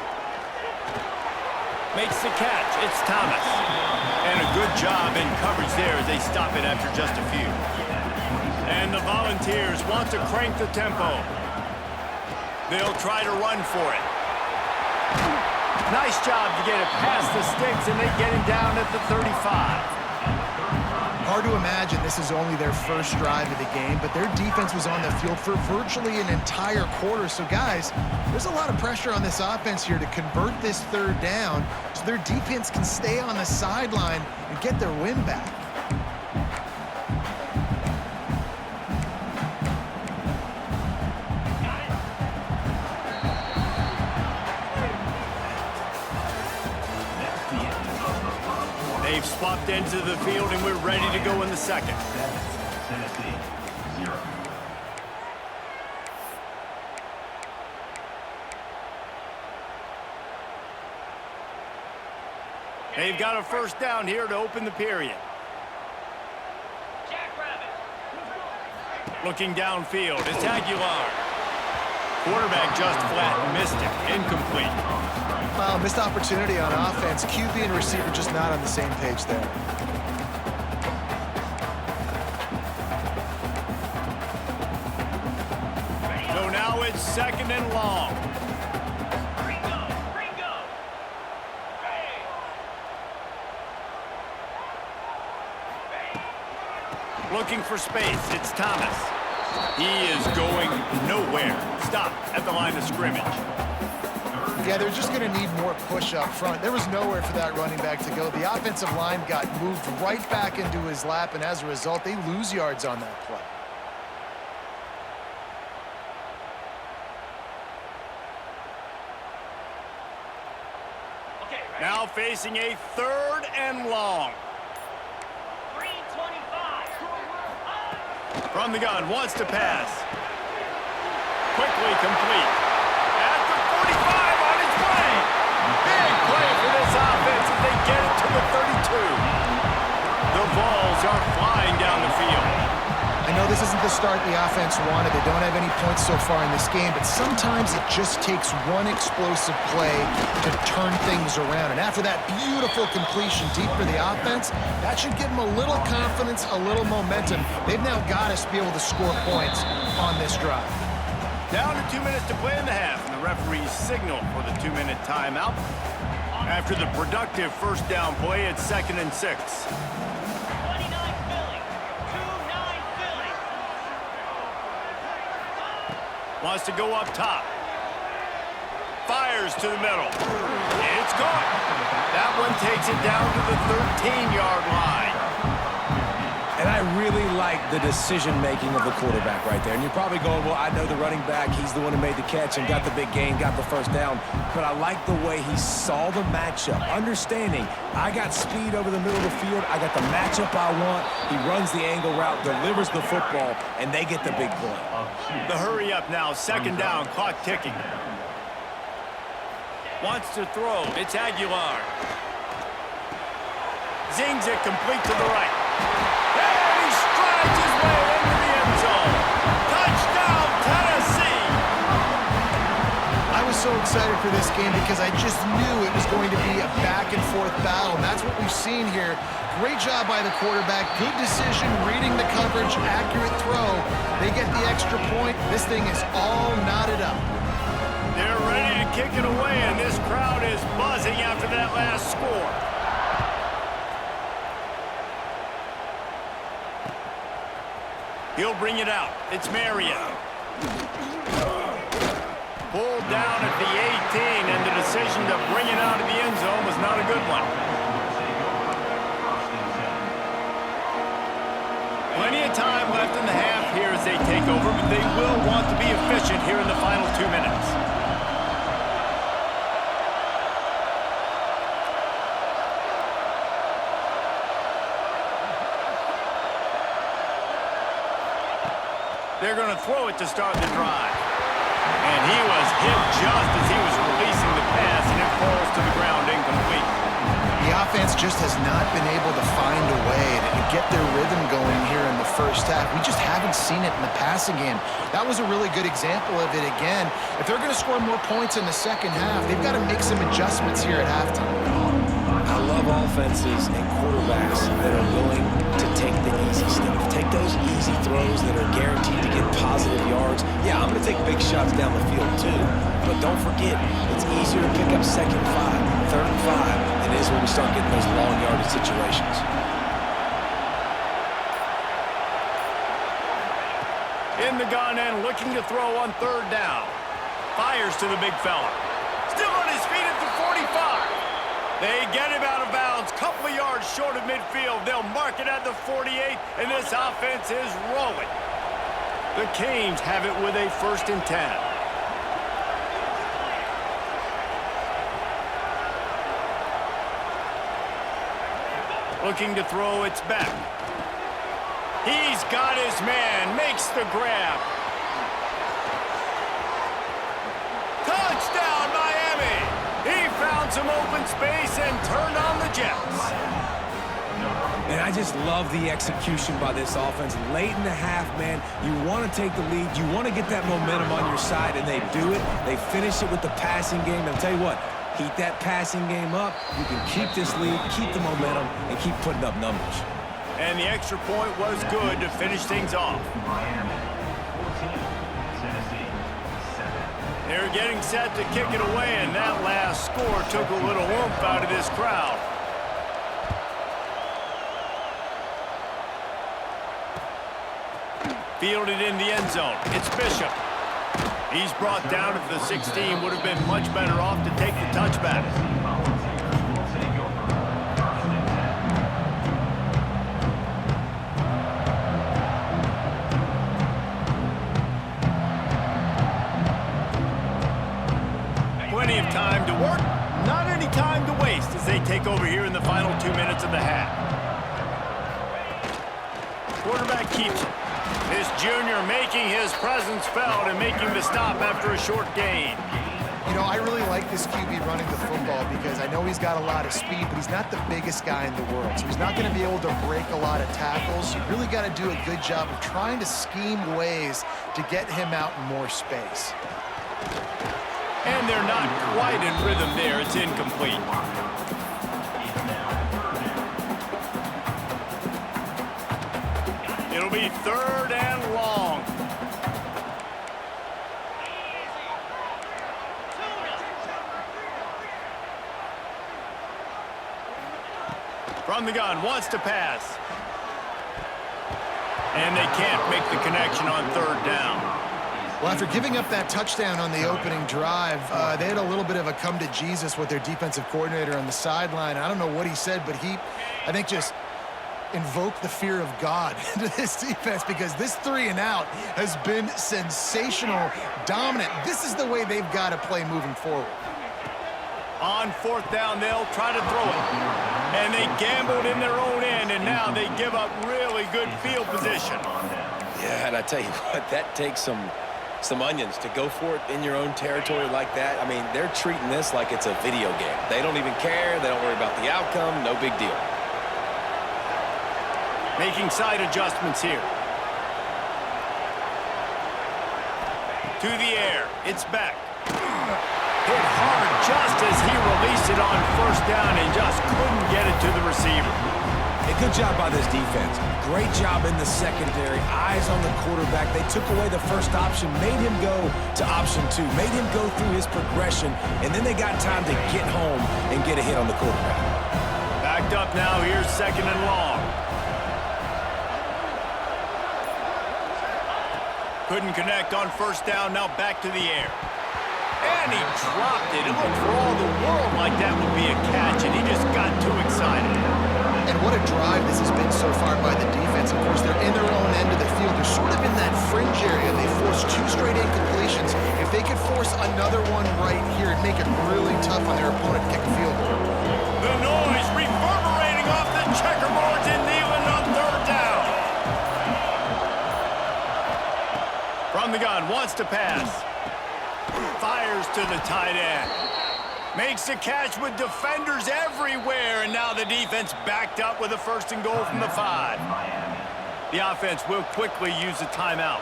Makes the catch. It's Thomas. And a good job in coverage there as they stop it after just a few. And the Volunteers want to crank the tempo. They'll try to run for it. Nice job to get it past the sticks, and they get him down at the 35. Hard to imagine this is only their first drive of the game, but their defense was on the field for virtually an entire quarter. So, guys, there's a lot of pressure on this offense here to convert this 3rd down so their defense can stay on the sideline and get their win back. They've swapped ends of the field, and we're ready to go in the 2nd. Tennessee, 0. They've got a first down here to open the period. Looking downfield, it's Aguilar. Quarterback just flat missed it. Incomplete. Well, missed opportunity on offense. QB and receiver just not on the same page there. So now it's 2nd and long. Looking for space, it's Thomas. He is going nowhere. Stop at the line of scrimmage. Yeah, they're just going to need more push up front. There was nowhere for that running back to go. The offensive line got moved right back into his lap, and as a result, they lose yards on that play. Now facing a 3rd and long. From the gun, wants to pass. Quickly complete. At the 45 on its way. Big play for this offense as they get it to the 32. The balls are flying down the field. I know this isn't the start the offense wanted. They don't have any points so far in this game, but sometimes it just takes one explosive play to turn things around. And after that beautiful completion deep for the offense, that should give them a little confidence, a little momentum. They've now got us to be able to score points on this drive. Down to 2 minutes to play in the half, and the referees signal for the 2-minute timeout. After the productive first down play, it's 2nd and 6. Wants to go up top. Fires to the middle. It's gone. That one takes it down to the 13-yard line. And I really like the decision-making of the quarterback right there. And you're probably going, well, I know the running back. He's the one who made the catch and got the big gain, got the first down. But I like the way he saw the matchup, understanding I got speed over the middle of the field. I got the matchup I want. He runs the angle route, delivers the football, and they get the big play. The hurry up now, 2nd down, clock ticking. Wants to throw, it's Aguilar. Zings it complete to the right. And he strides his way into the end zone. Touchdown, Tennessee! I was so excited for this game because I just knew it was going to be a back-and-forth battle, and that's what we've seen here. Great job by the quarterback, good decision, reading the coverage, accurate throw. They get the extra point. This thing is all knotted up. They're ready to kick it away, and this crowd is buzzing after that last score. He'll bring it out. It's Marion. Pulled down at the 18, and the decision to bring it out of the end zone was not a good one. Plenty of time left in the half here as they take over, but they will want to be efficient here in the final 2 minutes. They're going to throw it to start the drive. And he was hit just as he was releasing the pass, and it falls to the ground incomplete. The offense just has not been able to find a way to get their rhythm going here in the first half. We just haven't seen it in the passing game. That was a really good example of it again. If they're going to score more points in the second half, they've got to make some adjustments here at halftime. I love offenses and quarterbacks that are willing to take the easy stuff. Take those easy throws that are guaranteed to get positive yards. Yeah, I'm going to take big shots down the field too. But don't forget, it's easier to pick up 2nd and 5, 3rd and 5 than it is when we start getting those long yardage situations. In the gun and looking to throw on 3rd down. Fires to the big fella. Still on his feet at the 45. They get him out of bounds, couple of yards short of midfield. They'll mark it at the 48, and this offense is rolling. The Canes have it with a 1st and 10. Looking to throw, it's back. He's got his man, makes the grab. Touchdown, Miami! He found some open space and turned on the Jets. And I just love the execution by this offense. Late in the half, man, you want to take the lead. You want to get that momentum on your side, and they do it. They finish it with the passing game. And I'll tell you what, keep that passing game up. You can keep this lead, keep the momentum, and keep putting up numbers. And the extra point was good to finish things off. Miami 14, Tennessee 7. They're getting set to kick it away, and that last score took a little oomph out of this crowd. Fielded in the end zone. It's Bishop. He's brought down at the 16. Would have been much better off to take the touchback. Plenty of time to work, not any time to waste as they take over here in the final 2 minutes of the half. Quarterback keeps it. This junior making his presence felt and making the stop after a short gain. You know, I really like this QB running the football because I know he's got a lot of speed, but he's not the biggest guy in the world. So he's not going to be able to break a lot of tackles. You really got to do a good job of trying to scheme ways to get him out in more space. And they're not quite in rhythm there. It's incomplete. It'll be 3rd and long. From the gun, wants to pass. And they can't make the connection on 3rd down. Well, after giving up that touchdown on the opening drive, they had a little bit of a come to Jesus with their defensive coordinator on the sideline. I don't know what he said, but he, I think, just invoked the fear of God into this defense because this 3 and out has been sensational, dominant. This is the way they've got to play moving forward. On 4th down, they'll try to throw it. And they gambled in their own end, and now they give up really good field position. Yeah, and I tell you what, that takes some onions to go for it in your own territory like that. I mean, they're treating this like it's a video game. They don't even care. They don't worry about the outcome. No big deal. Making side adjustments here. To the air. It's back. Hit hard just as he released it on 1st down and just couldn't get it to the receiver. A good job by this defense. Great job in the secondary. Eyes on the quarterback. They took away the first option, made him go to option 2, made him go through his progression, and then they got time to get home and get a hit on the quarterback. Backed up now. Here's 2nd and long. Couldn't connect on 1st down. Now back to the air. And he dropped it. It looked for all the world like that would be a catch, and he just got too excited. And what a drive this has been so far by the defense. Of course, they're in their own end of the field. They're sort of in that fringe area. They forced 2 straight incompletions. If they could force another one right here, it'd make it really tough on their opponent to kick a field goal. The noise reverberating off the checkerboards in Neyland on 3rd down. From the gun, wants to pass. Fires to the tight end. Makes the catch with defenders everywhere, and now the defense backed up with a 1st and goal from the 5. The offense will quickly use a timeout.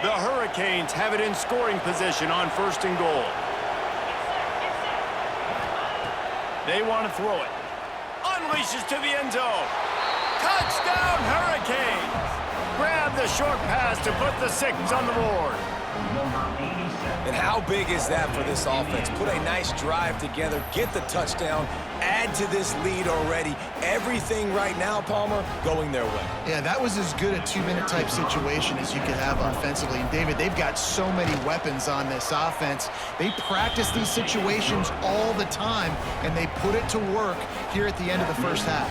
The Hurricanes have it in scoring position on 1st and goal. They want to throw it. Unleashes to the end zone. Touchdown, Hurricanes! Grab the short pass to put the 6 on the board. And how big is that for this offense? Put a nice drive together, get the touchdown, add to this lead already. Everything right now, Palmer, going their way. Yeah, that was as good a 2-minute type situation as you could have offensively. And David, they've got so many weapons on this offense. They practice these situations all the time, and they put it to work here at the end of the first half.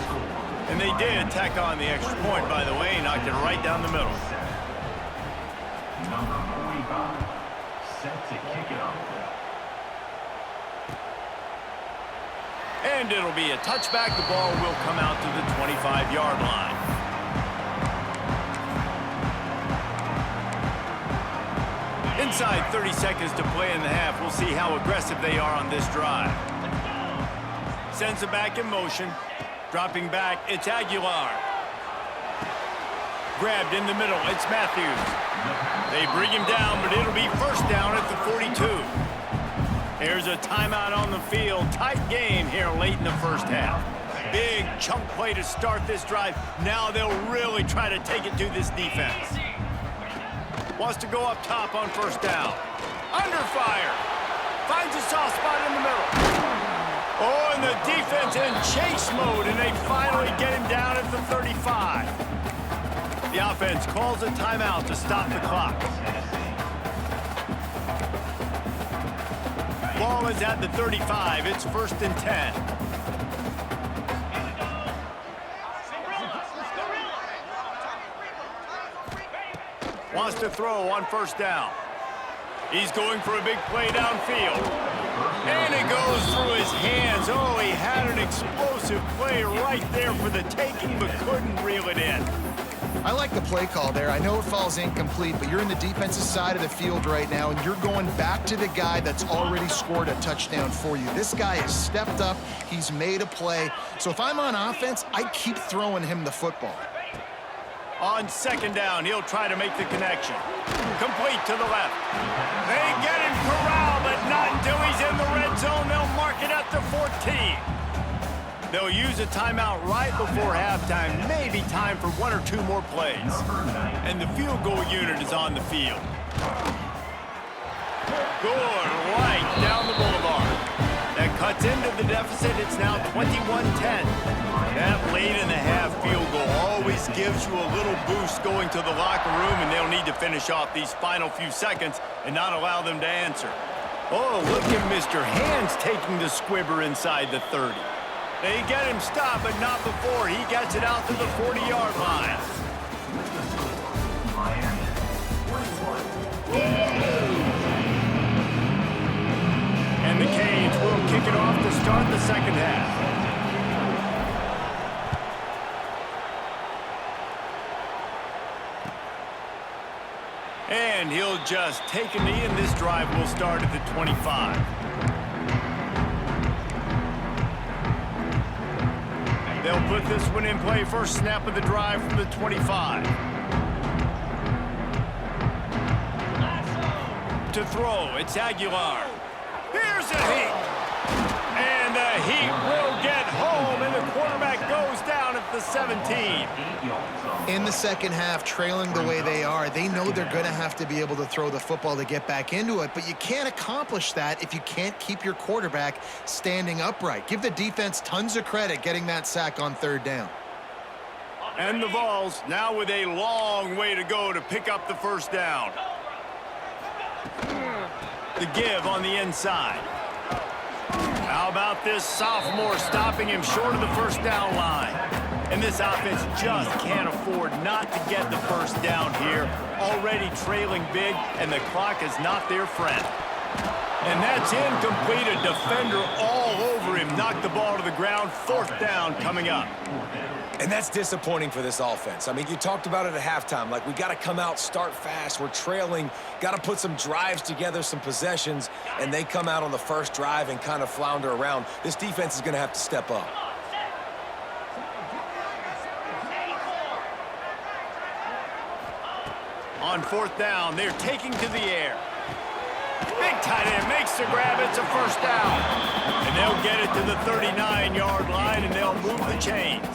And they did tack on the extra point, by the way, knocked it right down the middle. Number 45, set to kick it off. And it'll be a touchback. The ball will come out to the 25-yard line. Inside 30 seconds to play in the half. We'll see how aggressive they are on this drive. Sends it back in motion. Dropping back, it's Aguilar. Grabbed in the middle, it's Matthews. They bring him down, but it'll be 1st down at the 42. Here's a timeout on the field. Tight game here late in the first half. Big chunk play to start this drive. Now they'll really try to take it to this defense. Wants to go up top on 1st down. Under fire. Finds a soft spot in the middle. Oh, and the defense in chase mode, and they finally get him down at the 35. The offense calls a timeout to stop the clock. Ball is at the 35. It's 1st and 10. Wants to throw on 1st down. He's going for a big play downfield. And it goes through his hands. Oh, he had an explosive play right there for the taking, but couldn't reel it in. I like the play call there. I know it falls incomplete, but you're in the defensive side of the field right now, and you're going back to the guy that's already scored a touchdown for you. This guy has stepped up. He's made a play. So if I'm on offense, I keep throwing him the football. On 2nd down, he'll try to make the connection. Complete to the left. They get him corralled, but not until he's in the red zone. They'll mark it at the 14. They'll use a timeout right before halftime. Maybe time for 1 or 2 more plays. And the field goal unit is on the field. Good right down the boulevard. That cuts into the deficit. It's now 21-10. That late in the half field goal always gives you a little boost going to the locker room, and they'll need to finish off these final few seconds and not allow them to answer. Oh, look at Mr. Hands taking the squibber inside the 30. They get him stopped, but not before he gets it out to the 40-yard line. And the Canes will kick it off to start the 2nd half. And he'll just take a knee, and this drive will start at the 25. They'll put this one in play. First snap of the drive from the 25. To throw, it's Aguilar. Here's a heat. And the heat will get home, and the quarterback goes down at the 17. In the 2nd half, trailing the way they are, they know they're going to have to be able to throw the football to get back into it, but you can't accomplish that if you can't keep your quarterback standing upright. Give the defense tons of credit getting that sack on 3rd down. And the Vols now with a long way to go to pick up the 1st down. The give on the inside. How about this sophomore stopping him short of the 1st down line? And this offense just can't afford not to get the 1st down here. Already trailing big, and the clock is not their friend. And that's incomplete. A defender all over him knocked the ball to the ground. Fourth down coming up. And that's disappointing for this offense. I mean, you talked about it at halftime. Like, we got to come out, start fast. We're trailing, got to put some drives together, some possessions, and they come out on the first drive and kind of flounder around. This defense is going to have to step up. On fourth down, they're taking to the air. Big tight end makes the grab. It's a first down. And they'll get it to the 39-yard line, and they'll move the chains.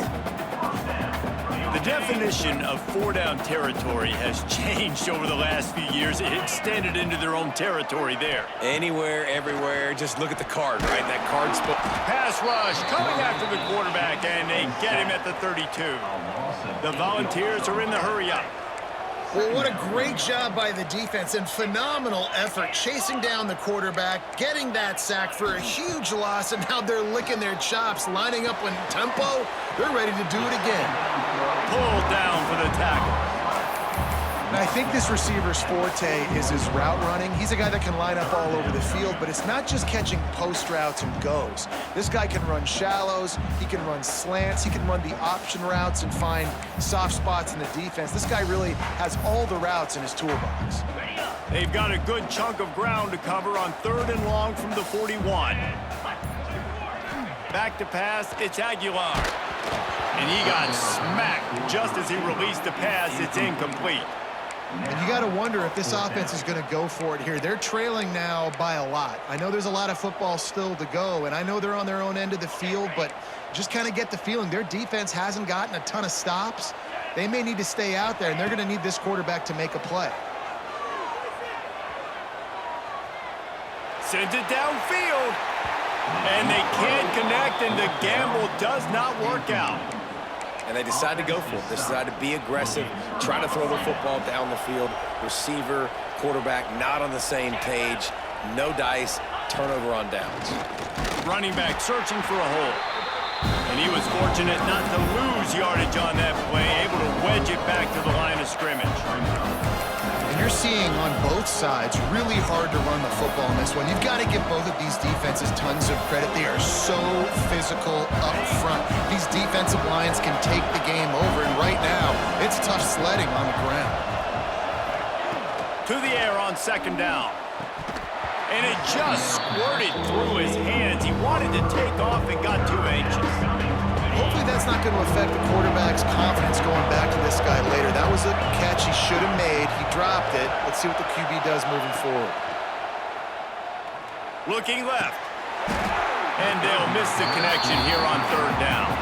The definition of four-down territory has changed over the last few years. It extended into their own territory there. Anywhere, everywhere, just look at the card, right? That card's... Pass rush coming after the quarterback, and they get him at the 32. The Volunteers are in the hurry-up. Well, what a great job by the defense and phenomenal effort chasing down the quarterback, getting that sack for a huge loss, and now they're licking their chops, lining up in tempo. They're ready to do it again. Pulled down for the tackle. And I think this receiver's forte is his route running. He's a guy that can line up all over the field, but it's not just catching post routes and goes. This guy can run shallows, he can run slants, he can run the option routes and find soft spots in the defense. This guy really has all the routes in his toolbox. They've got a good chunk of ground to cover on third and long from the 41. Back to pass, it's Aguilar. And he got smacked just as he released the pass. It's incomplete. And you got to wonder if this offense is going to go for it here. They're trailing now by a lot. I know there's a lot of football still to go, and I know they're on their own end of the field, but just kind of get the feeling their defense hasn't gotten a ton of stops. They may need to stay out there, and they're going to need this quarterback to make a play. Sends it downfield. And they can't connect, and the gamble does not work out. And they decide to go for it. They decide to be aggressive, try to throw the football down the field. Receiver, quarterback, not on the same page. No dice, turnover on downs. Running back searching for a hole. And he was fortunate not to lose yardage on that play, able to wedge it back to the line of scrimmage. And you're seeing on both sides really hard to run the football in this one. You've got to give both of these defenses tons of credit. They are so physical up front. These defensive lines can take the game over, and right now, it's tough sledding on the ground. To the air on second down. And it just squirted through his hands. He wanted to take off and got too anxious. Hopefully that's not going to affect the quarterback's confidence going back to this guy later. That was a catch he should have made. He dropped it. Let's see what the QB does moving forward. Looking left. And they'll miss the connection here on third down.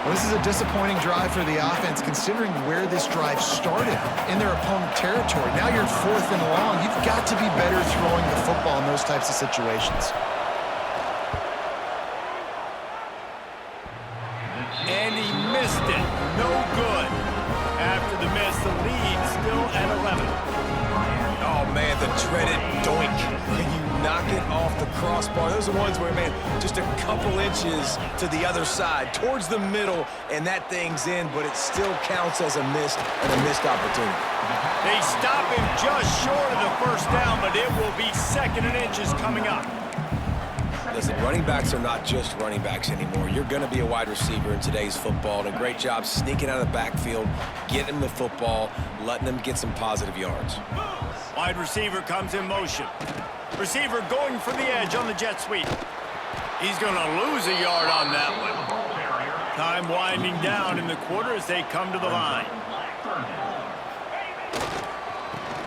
Well, this is a disappointing drive for the offense, considering where this drive started in their opponent territory. Now you're fourth and long. You've got to be better throwing the football in those types of situations. And he missed it. No good. After the miss, the lead still at 11. Oh, man, the dreaded doink. Can you knock it off the crossbar? Those are ones where, man, just a couple inches to the other side, towards the middle, and that thing's in, but it still counts as a missed opportunity. They stop him just short of the first down, but it will be second and inches coming up. Listen, running backs are not just running backs anymore. You're going to be a wide receiver in today's football, and a great job sneaking out of the backfield, getting them the football, letting them get some positive yards. Wide receiver comes in motion. Receiver going for the edge on the jet sweep. He's going to lose a yard on that one. Time winding down in the quarter as they come to the line.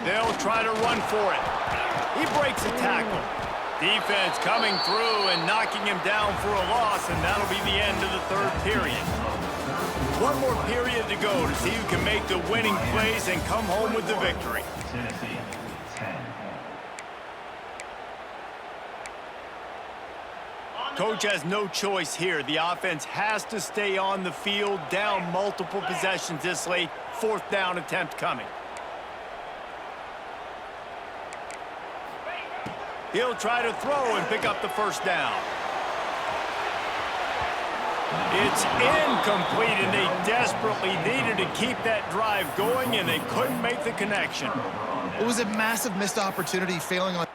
They'll try to run for it. He breaks a tackle. Defense coming through and knocking him down for a loss, and that'll be the end of the third period. One more period to go to see who can make the winning plays and come home with the victory. Tennessee, 10. Coach has no choice here. The offense has to stay on the field, down multiple possessions this late. Fourth down attempt coming. He'll try to throw and pick up the first down. It's incomplete, and they desperately needed to keep that drive going, and they couldn't make the connection. It was a massive missed opportunity, failing on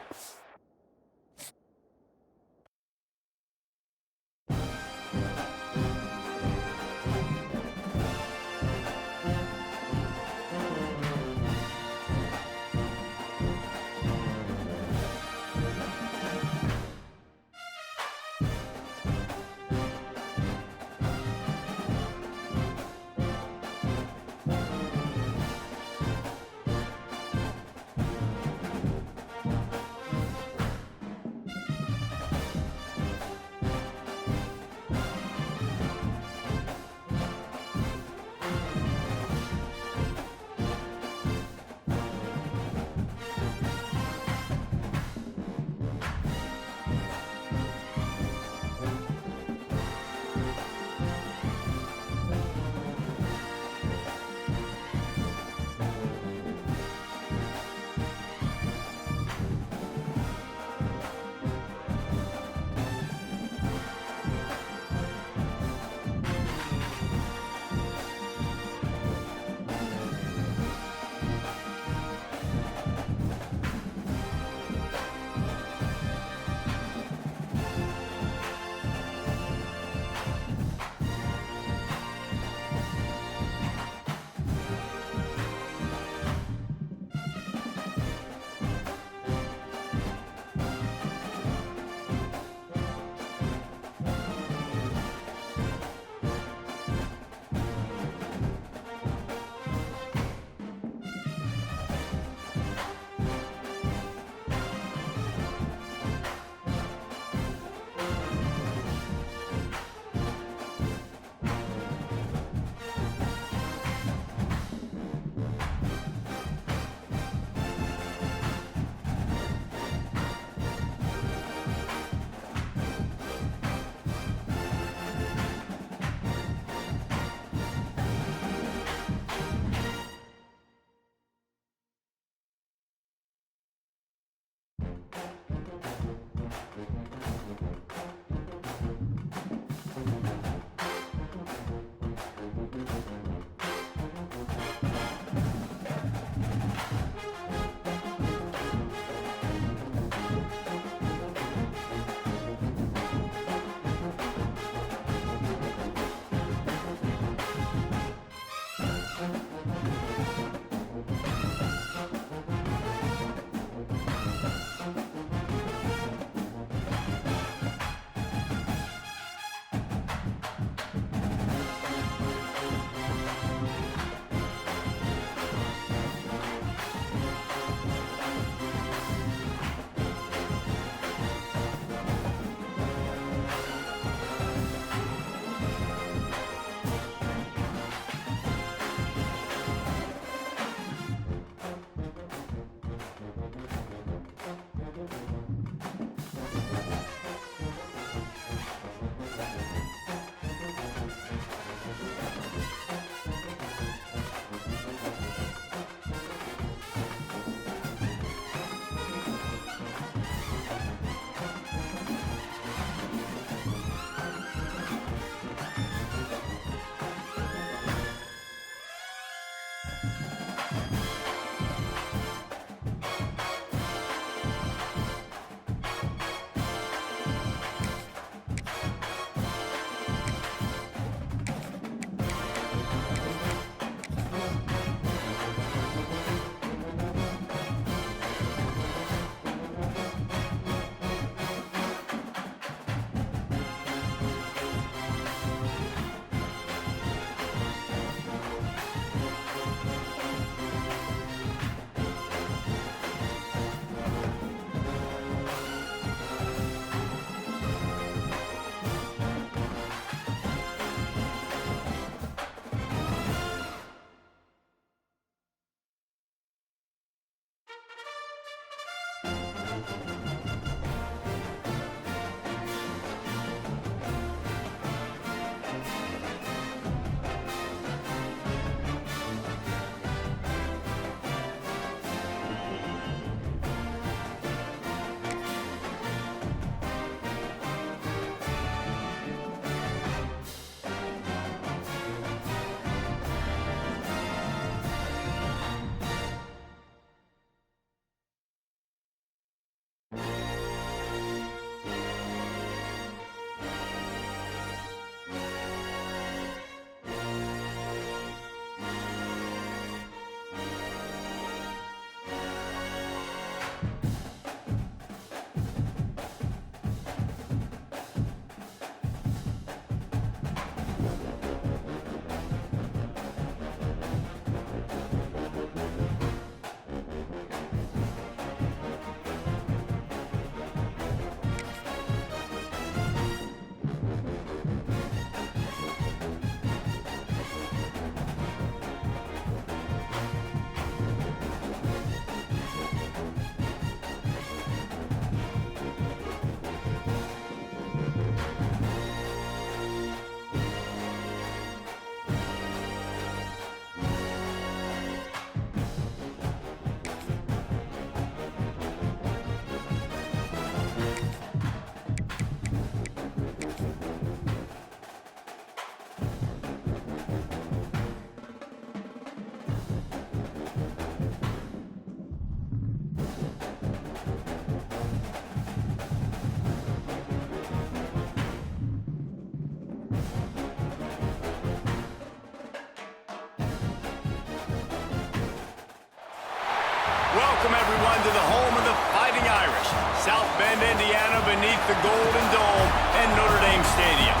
Welcome, everyone, to the home of the Fighting Irish, South Bend, Indiana, beneath the Golden Dome and Notre Dame Stadium.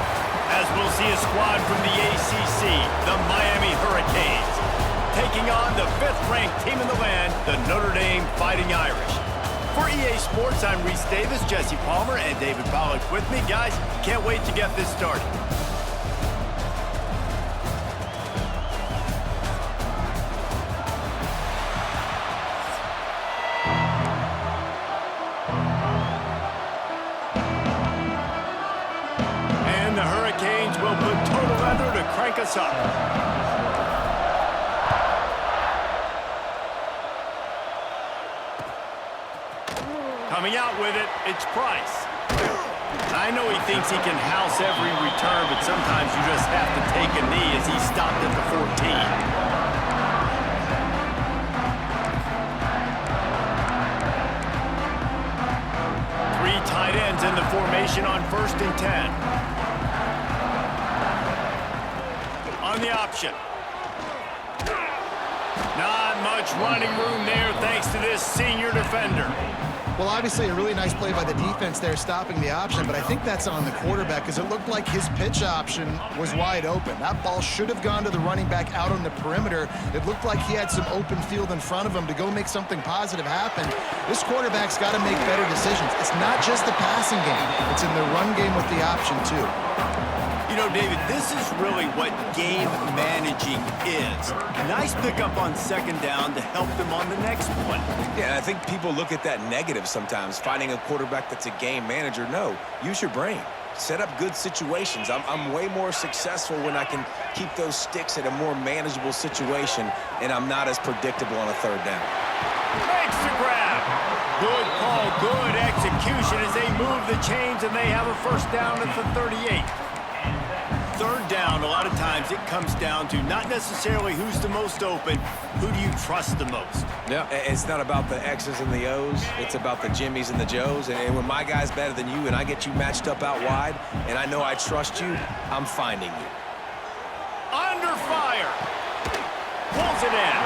As we'll see a squad from the ACC, the Miami Hurricanes, taking on the 5th-ranked team in the land, the Notre Dame Fighting Irish. For EA Sports, I'm Reese Davis, Jesse Palmer, and David Pollack with me. Guys, can't wait to get this started. The Hurricanes will put total leather to crank us up. Coming out with it, it's Price. I know he thinks he can house every return, but sometimes you just have to take a knee as he stopped at the 14. Three tight ends in the formation on 1st and 10. On the option. Not much running room there thanks to this senior defender. Well, obviously a really nice play by the defense there stopping the option, but I think that's on the quarterback because it looked like his pitch option was wide open. That ball should have gone to the running back out on the perimeter. It looked like he had some open field in front of him to go make something positive happen. This quarterback's got to make better decisions. It's not just the passing game. It's in the run game with the option, too. You know, David, this is really what game managing is. Nice pickup on 2nd down to help them on the next one. Yeah, I think people look at that negative sometimes, finding a quarterback that's a game manager. No, use your brain. Set up good situations. I'm way more successful when I can keep those sticks at a more manageable situation, and I'm not as predictable on a 3rd down. Makes the grab. Good call, good execution as they move the chains, and they have a 1st down at the 38. 3rd down, a lot of times it comes down to not necessarily who's the most open, who do you trust the most? Yeah, it's not about the X's and the O's. It's about the Jimmys and the Joes. And when my guy's better than you and I get you matched up out wide and I know I trust you, I'm finding you. Under fire. Pulls it in.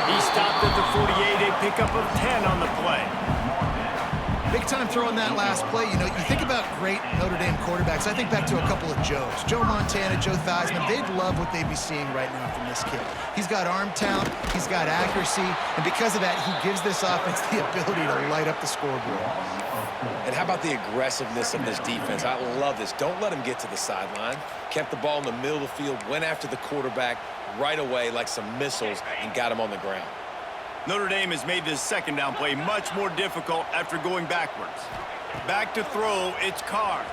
He stopped at the 48, a pickup of 10 on the play. Big time throw on that last play. You know, you think about great Notre Dame quarterbacks. I think back to a couple of Joes. Joe Montana, Joe Theismann. They'd love what they'd be seeing right now from this kid. He's got arm talent. He's got accuracy. And because of that, he gives this offense the ability to light up the scoreboard. And how about the aggressiveness of this defense? I love this. Don't let him get to the sideline. Kept the ball in the middle of the field, went after the quarterback right away like some missiles and got him on the ground. Notre Dame has made this second down play much more difficult after going backwards. Back to throw, it's Carr.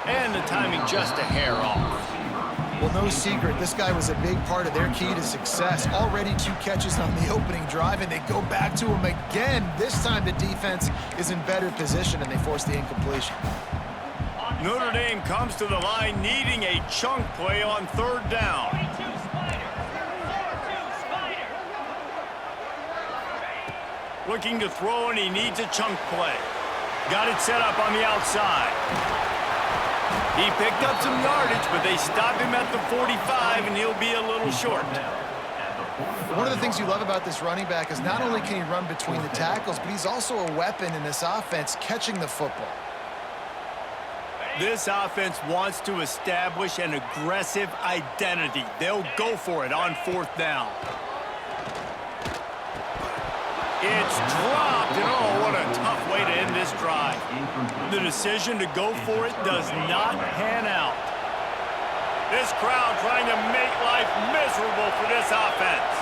And the timing just a hair off. Well, no secret, this guy was a big part of their key to success. Already 2 catches on the opening drive, and they go back to him again. This time the defense is in better position, and they force the incompletion. Notre Dame comes to the line needing a chunk play on third down. Looking to throw, and he needs a chunk play. Got it set up on the outside. He picked up some yardage, but they stopped him at the 45, and he'll be a little short. One of the things you love about this running back is not only can he run between the tackles, but he's also a weapon in this offense catching the football. This offense wants to establish an aggressive identity. They'll go for it on fourth down. It's dropped, and oh, what a tough way to end this drive. The decision to go for it does not pan out. This crowd trying to make life miserable for this offense.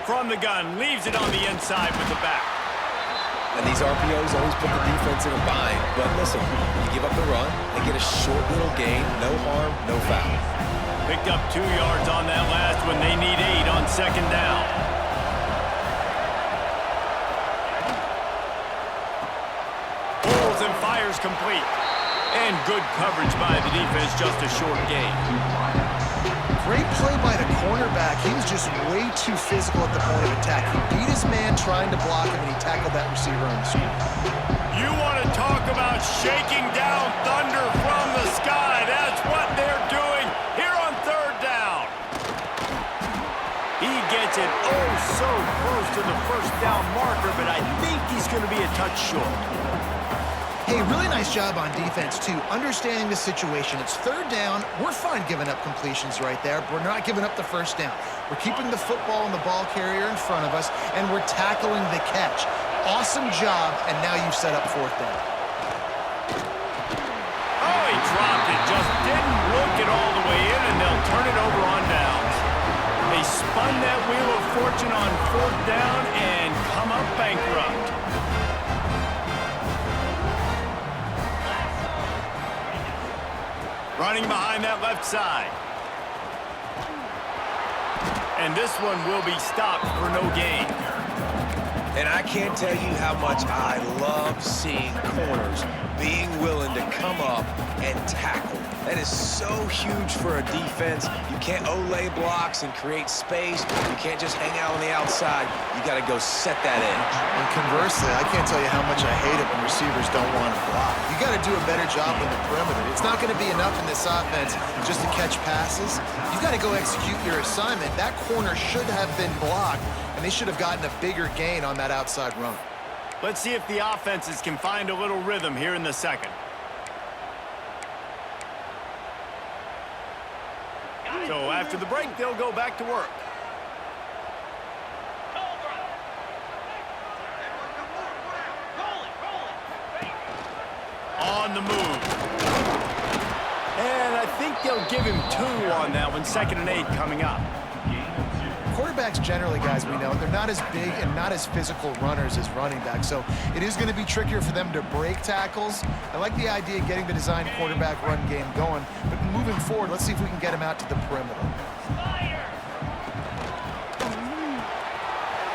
From the gun, leaves it on the inside with the back. And these RPOs always put the defense in a bind. But listen, you give up the run, they get a short little gain, no harm, no foul. Picked up 2 yards on that last one. They need 8 on second down. Pulls and fires complete. And good coverage by the defense, just a short gain. Great play by the cornerback. He was just way too physical at the point of attack. He beat his man trying to block him, and he tackled that receiver on the screen. You want to talk about shaking down thunder from the sky. That's what they're doing here on third down. He gets it oh so close to the first down marker, but I think he's going to be a touch short. Hey, really nice job on defense, too, understanding the situation. It's third down. We're fine giving up completions right there. We're not giving up the first down. We're keeping the football and the ball carrier in front of us, and we're tackling the catch. Awesome job, and now you've set up fourth down. Oh, he dropped it. Just didn't look it all the way in, and they'll turn it over on downs. They spun that wheel of fortune on fourth down and come up bankrupt. Running behind that left side. And this one will be stopped for no gain. And I can't tell you how much I love seeing corners being willing to come up and tackle. That is so huge for a defense. You can't olay blocks and create space. You can't just hang out on the outside. You got to go set that edge. And conversely, I can't tell you how much I hate it when receivers don't want to block. You got to do a better job on the perimeter. It's not going to be enough in this offense just to catch passes. You got to go execute your assignment. That corner should have been blocked, and they should have gotten a bigger gain on that outside run. Let's see if the offenses can find a little rhythm here in the second. So after the break, they'll go back to work. On the move. And I think they'll give him 2 on that one. 2nd and 8 coming up. Quarterbacks generally, guys, we know, they're not as big and not as physical runners as running backs, so it is going to be trickier for them to break tackles. I like the idea of getting the design quarterback run game going, but moving forward, let's see if we can get him out to the perimeter.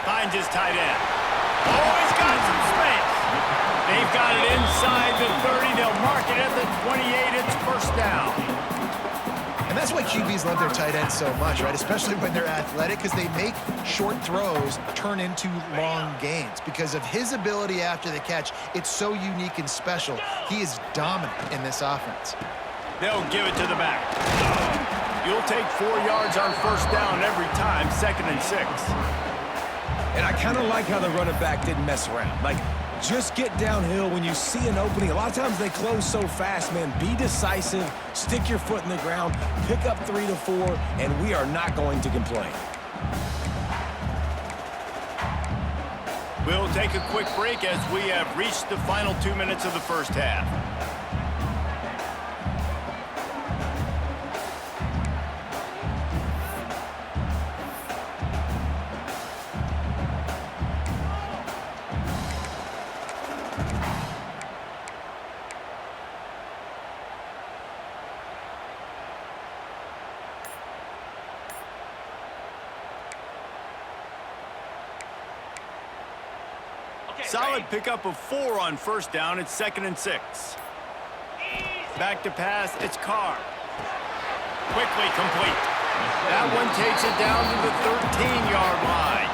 Finds his tight end. Oh, he's got some space. They've got it inside the 30. They'll mark it at the 28. It's first down. And that's why QBs love their tight ends so much, right? Especially when they're athletic, because they make short throws turn into long gains. Because of his ability after the catch, it's so unique and special. He is dominant in this offense. They'll give it to the back. You'll take 4 yards on first down every time, 2nd and 6. And I kind of like how the running back didn't mess around. Like, just get downhill when you see an opening. A lot of times they close so fast, man. Be decisive, stick your foot in the ground, pick up 3 to 4, and we are not going to complain. We'll take a quick break as we have reached the final 2 minutes of the first half. Solid pickup of 4 on first down. It's 2nd and 6. Back to pass. It's Carr. Quickly complete. That one takes it down to the 13-yard line.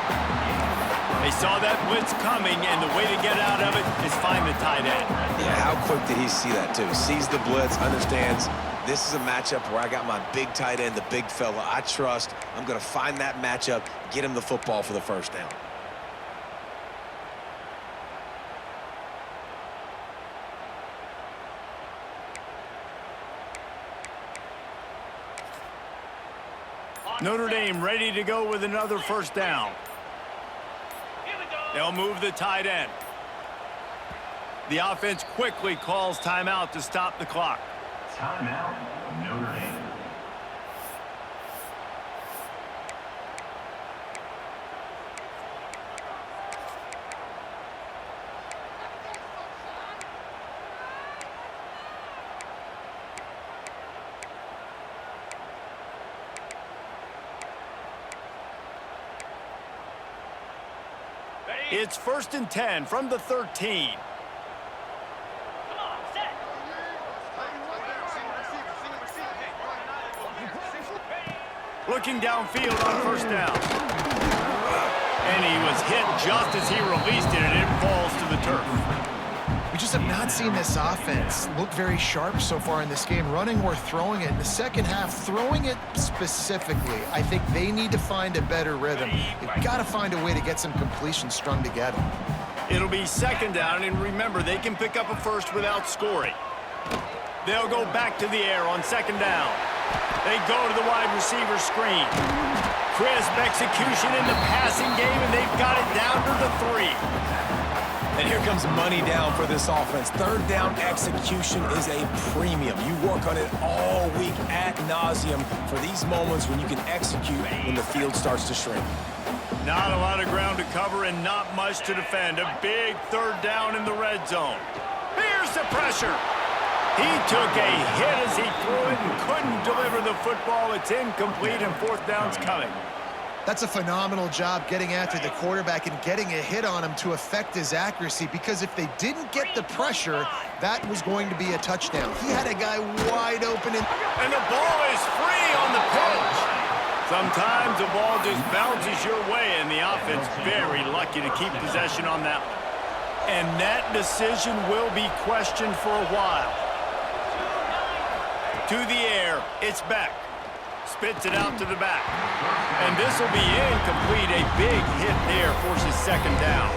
They saw that blitz coming, and the way to get out of it is find the tight end. Yeah, how quick did he see that, too? Sees the blitz, understands this is a matchup where I got my big tight end, the big fella I trust. I'm going to find that matchup, get him the football for the first down. Notre Dame ready to go with another first down. They'll move the tight end. The offense quickly calls timeout to stop the clock. Timeout, Notre Dame. It's 1st and 10 from the 13. Looking downfield on first down. And he was hit just as he released it, and it falls to the turf. We just have not seen this offense look very sharp so far in this game, running or throwing it. In the second half, throwing it specifically, I think they need to find a better rhythm. They've got to find a way to get some completions strung together. It'll be 2nd down, and remember, they can pick up a first without scoring. They'll go back to the air on 2nd down. They go to the wide receiver screen. Crisp execution in the passing game, and they've got it down to the 3. And here comes money down for this offense. 3rd down execution is a premium. You work on it all week ad nauseum for these moments when you can execute when the field starts to shrink. Not a lot of ground to cover and not much to defend. A big 3rd down in the red zone. Here's the pressure. He took a hit as he threw it and couldn't deliver the football. It's incomplete, and 4th down's coming. That's a phenomenal job getting after the quarterback and getting a hit on him to affect his accuracy, because if they didn't get the pressure, that was going to be a touchdown. He had a guy wide open. And the ball is free on the pitch. Sometimes the ball just bounces your way, and the offense very lucky to keep possession on that one. And that decision will be questioned for a while. To the air, it's Beck. Spits it out to the back. And this will be incomplete. A big hit there forces 2nd down.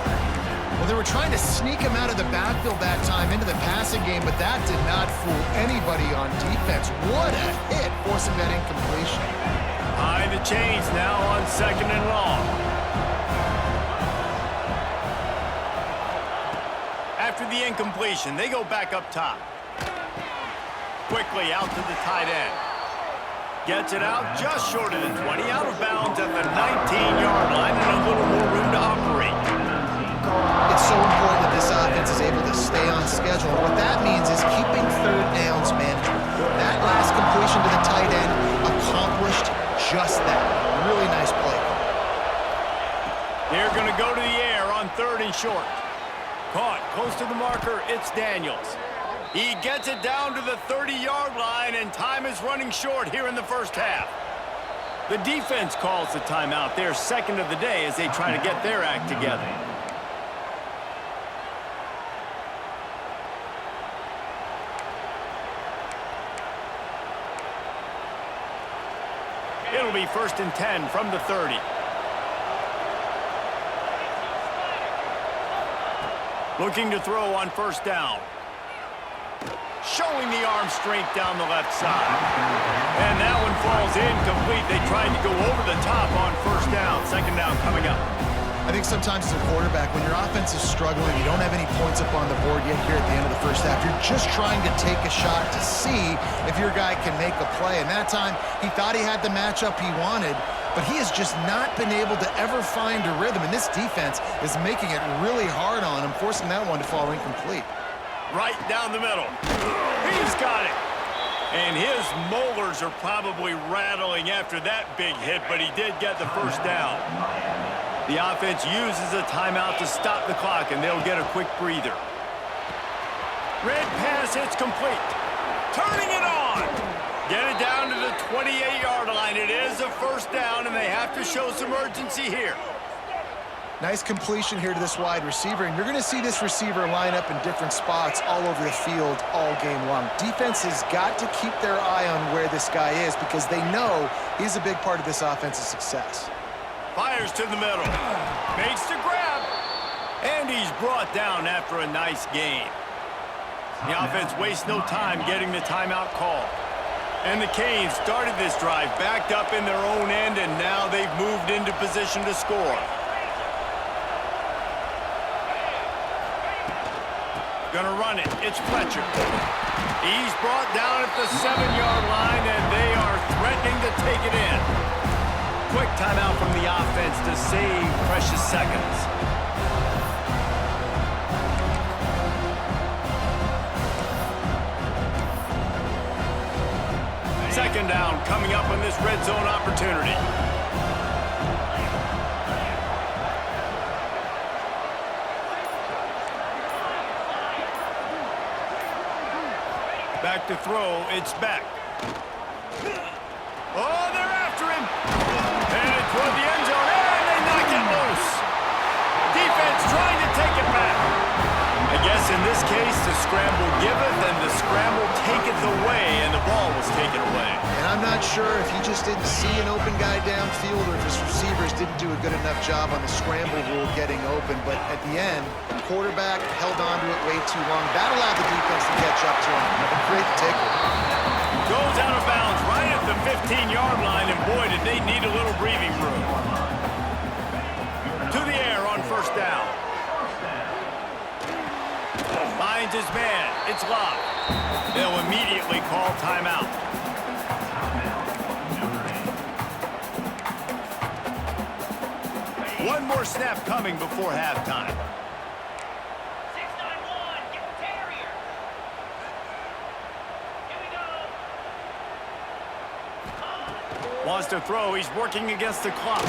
Well, they were trying to sneak him out of the backfield that time into the passing game, but that did not fool anybody on defense. What a hit, forcing that incompletion. High the chains now on 2nd and long. After the incompletion, they go back up top. Quickly out to the tight end. Gets it out just short of the 20, out of bounds at the 19-yard line, and a little more room to operate. It's so important that this offense is able to stay on schedule. What that means is keeping 3rd downs manageable. That last completion to the tight end accomplished just that. Really nice play. They're going to go to the air on 3rd and short. Caught close to the marker, it's Daniels. He gets it down to the 30-yard line, and time is running short here in the first half. The defense calls the timeout, their 2nd of the day, as they try to get their act together. It'll be 1st and 10 from the 30. Looking to throw on 1st down. Showing the arm strength down the left side. And that one falls incomplete. They tried to go over the top on 1st down. 2nd down coming up. I think sometimes as a quarterback, when your offense is struggling, you don't have any points up on the board yet here at the end of the first half. You're just trying to take a shot to see if your guy can make a play. And that time, he thought he had the matchup he wanted, but he has just not been able to ever find a rhythm. And this defense is making it really hard on him, forcing that one to fall incomplete. Right down the middle. He's got it. And his molars are probably rattling after that big hit, but he did get the 1st down. The offense uses a timeout to stop the clock, and they'll get a quick breather. Red pass hits complete. Turning it on. Get it down to the 28-yard line. It is a first down, and they have to show some urgency here. Nice completion here to this wide receiver, and you're going to see this receiver line up in different spots all over the field all game long. Defense has got to keep their eye on where this guy is because they know he's a big part of this offense's success. Fires to the middle. Makes the grab. And he's brought down after a nice gain. The offense wastes no time getting the timeout call. And the Canes started this drive backed up in their own end, and now they've moved into position to score. Gonna run it. It's Fletcher. He's brought down at the 7-yard line, and they are threatening to take it in. Quick timeout from the offense to save precious seconds. Second down coming up on this red zone opportunity. Back to throw, it's back. Oh, they're after him. Headed toward the end zone, and they knock it loose. Defense trying to take it back. I guess in this case, the scramble giveth and the scramble taketh away, and the ball was taken away. And I'm not sure if he just didn't see an open guy downfield or if his receivers didn't do a good enough job on the scramble rule getting open. But at the end, the quarterback held on to it way too long. That allowed the defense to catch up to him and create the takeaway. Goes out of bounds right at the 15-yard line, and boy, did they need a little breathing room. To the air on first down. Finds his man. It's locked. They'll immediately call timeout. One more snap coming before halftime. 691, get the carrier. Here we go. Wants to throw. He's working against the clock.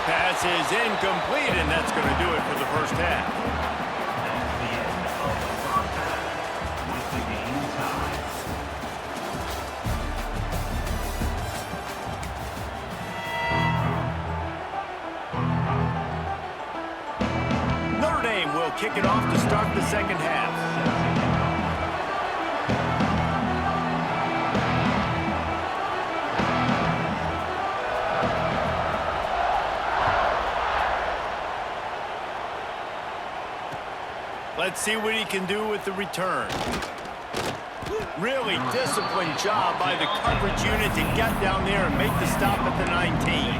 Pass is incomplete, and that's going to do it for the first half. Notre Dame will kick it off to start the second half. Let's see what he can do with the return. Really disciplined job by the coverage unit to get down there and make the stop at the 19.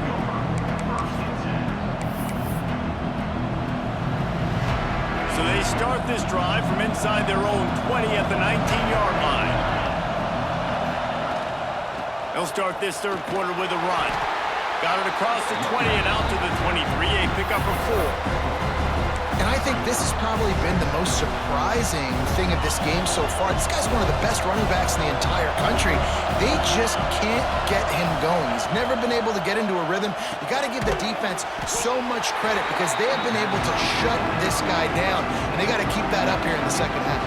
So they start this drive from inside their own 20 at the 19-yard line. They'll start this third quarter with a run. Got it across the 20 and out to the 23, a pickup of 4. And I think this has probably been the most surprising thing of this game so far. This guy's one of the best running backs in the entire country. They just can't get him going. He's never been able to get into a rhythm. You got to give the defense so much credit because they have been able to shut this guy down, and they got to keep that up here in the second half.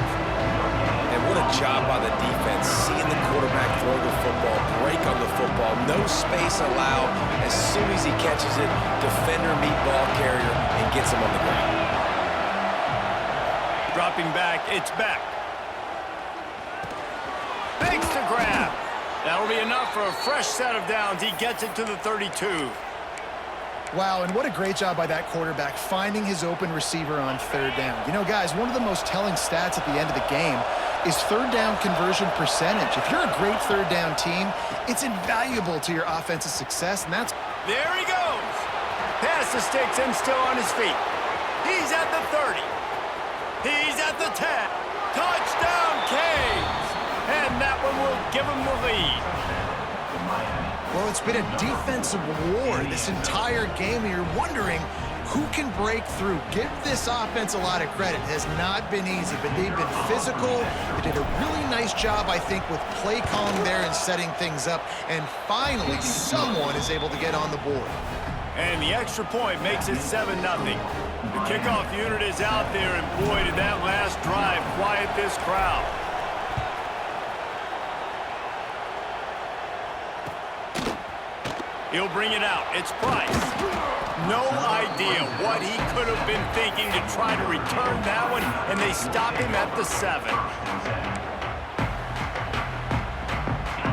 And what a job by the defense, seeing the quarterback throw the football, break on the football, no space allowed. As soon as he catches it, defender meet ball carrier and gets him on the ground. Dropping back, it's back. Makes the grab. That'll be enough for a fresh set of downs. He gets it to the 32. Wow, and what a great job by that quarterback finding his open receiver on third down. You know, guys, one of the most telling stats at the end of the game is third down conversion percentage. If you're a great third down team, it's invaluable to your offensive success, and that's... There he goes. Pass the sticks and still on his feet. He's at the 30. He's at the 10. Touchdown, Canes. And that one will give him the lead. Well, it's been a defensive war this entire game, and you're wondering who can break through. Give this offense a lot of credit. It has not been easy, but they've been physical. They did a really nice job, I think, with play calling there and setting things up. And finally, someone is able to get on the board. And the extra point makes it 7-0. The kickoff unit is out there, and boy, did that last drive quiet this crowd. He'll bring it out. It's Price. No idea what he could have been thinking to try to return that one, and they stop him at the 7.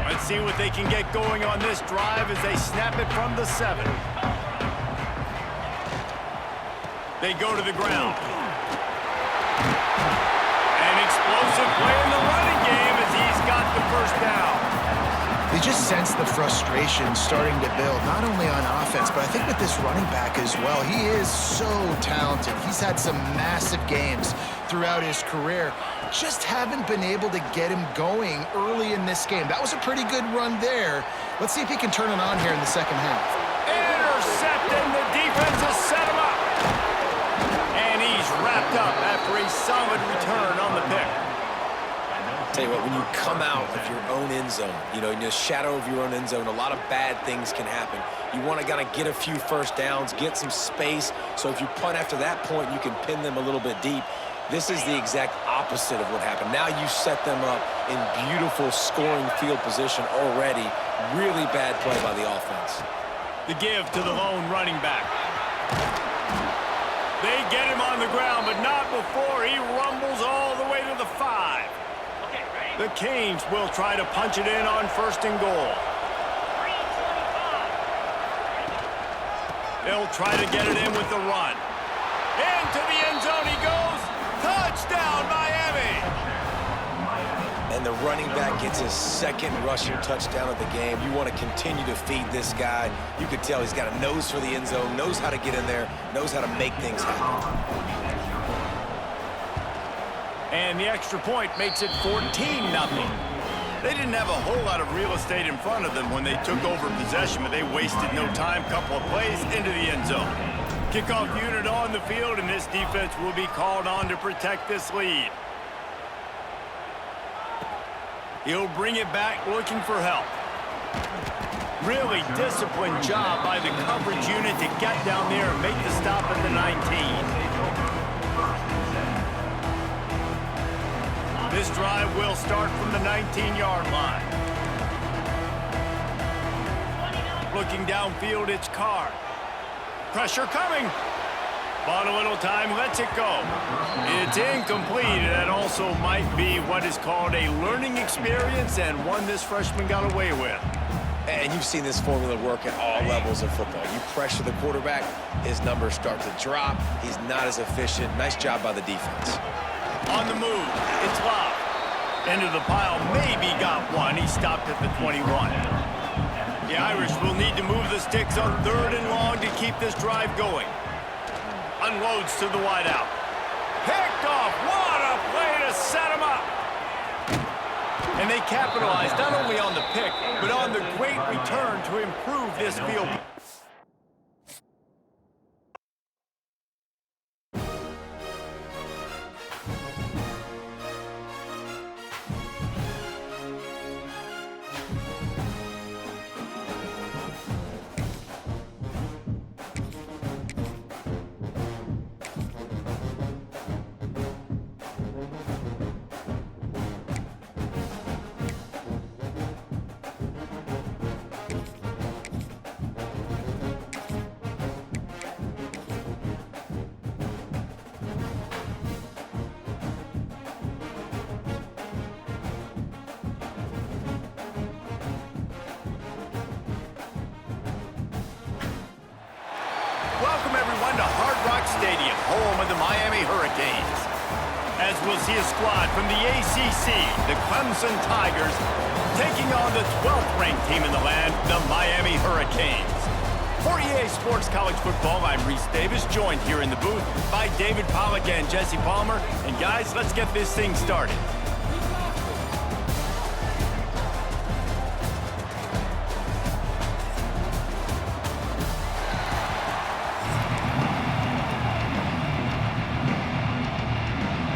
Let's see what they can get going on this drive as they snap it from the 7. They go to the ground. An explosive play in the running game as he's got the first down. They just sense the frustration starting to build, not only on offense, but I think with this running back as well. He is so talented. He's had some massive games throughout his career. Just haven't been able to get him going early in this game. That was a pretty good run there. Let's see if he can turn it on here in the second half. Intercepted. The defense has set him up. And he's wrapped up after a solid return on the pick. Tell you what, when you come out of your own end zone, in the shadow of your own end zone, a lot of bad things can happen. You want to kind of get a few first downs, get some space, so if you punt after that point, you can pin them a little bit deep. This is the exact opposite of what happened. Now you set them up in beautiful scoring field position already. Really bad play by the offense. The give to the lone running back. They get him on the ground, but not before he rumbles all the way to the 5. The Canes will try to punch it in on 1st and goal. They'll try to get it in with the run. Into the end zone he goes. Touchdown, Miami! And the running back gets his second rushing touchdown of the game. You want to continue to feed this guy. You could tell he's got a nose for the end zone, knows how to get in there, knows how to make things happen. And the extra point makes it 14-0. They didn't have a whole lot of real estate in front of them when they took over possession, but they wasted no time. Couple of plays into the end zone. Kickoff unit on the field, and this defense will be called on to protect this lead. He'll bring it back looking for help. Really disciplined job by the coverage unit to get down there and make the stop at the 19. This drive will start from the 19-yard line. Looking downfield, it's Carr. Pressure coming. Bought a little time, lets it go. It's incomplete, and that also might be what is called a learning experience and one this freshman got away with. And you've seen this formula work at all levels of football. You pressure the quarterback, his numbers start to drop. He's not as efficient. Nice job by the defense. On the move, it's Love. Into the pile, maybe got one. He stopped at the 21. The Irish will need to move the sticks on 3rd and long to keep this drive going. Unloads to the wideout. Picked off. What a play to set him up. And they capitalized not only on the pick, but on the great return to improve this field. Welcome, everyone, to Hard Rock Stadium, home of the Miami Hurricanes. As we'll see a squad from the ACC, the Clemson Tigers, taking on the 12th-ranked team in the land, the Miami Hurricanes. For EA Sports College Football, I'm Reese Davis, joined here in the booth by David Pollack and Jesse Palmer. And guys, let's get this thing started.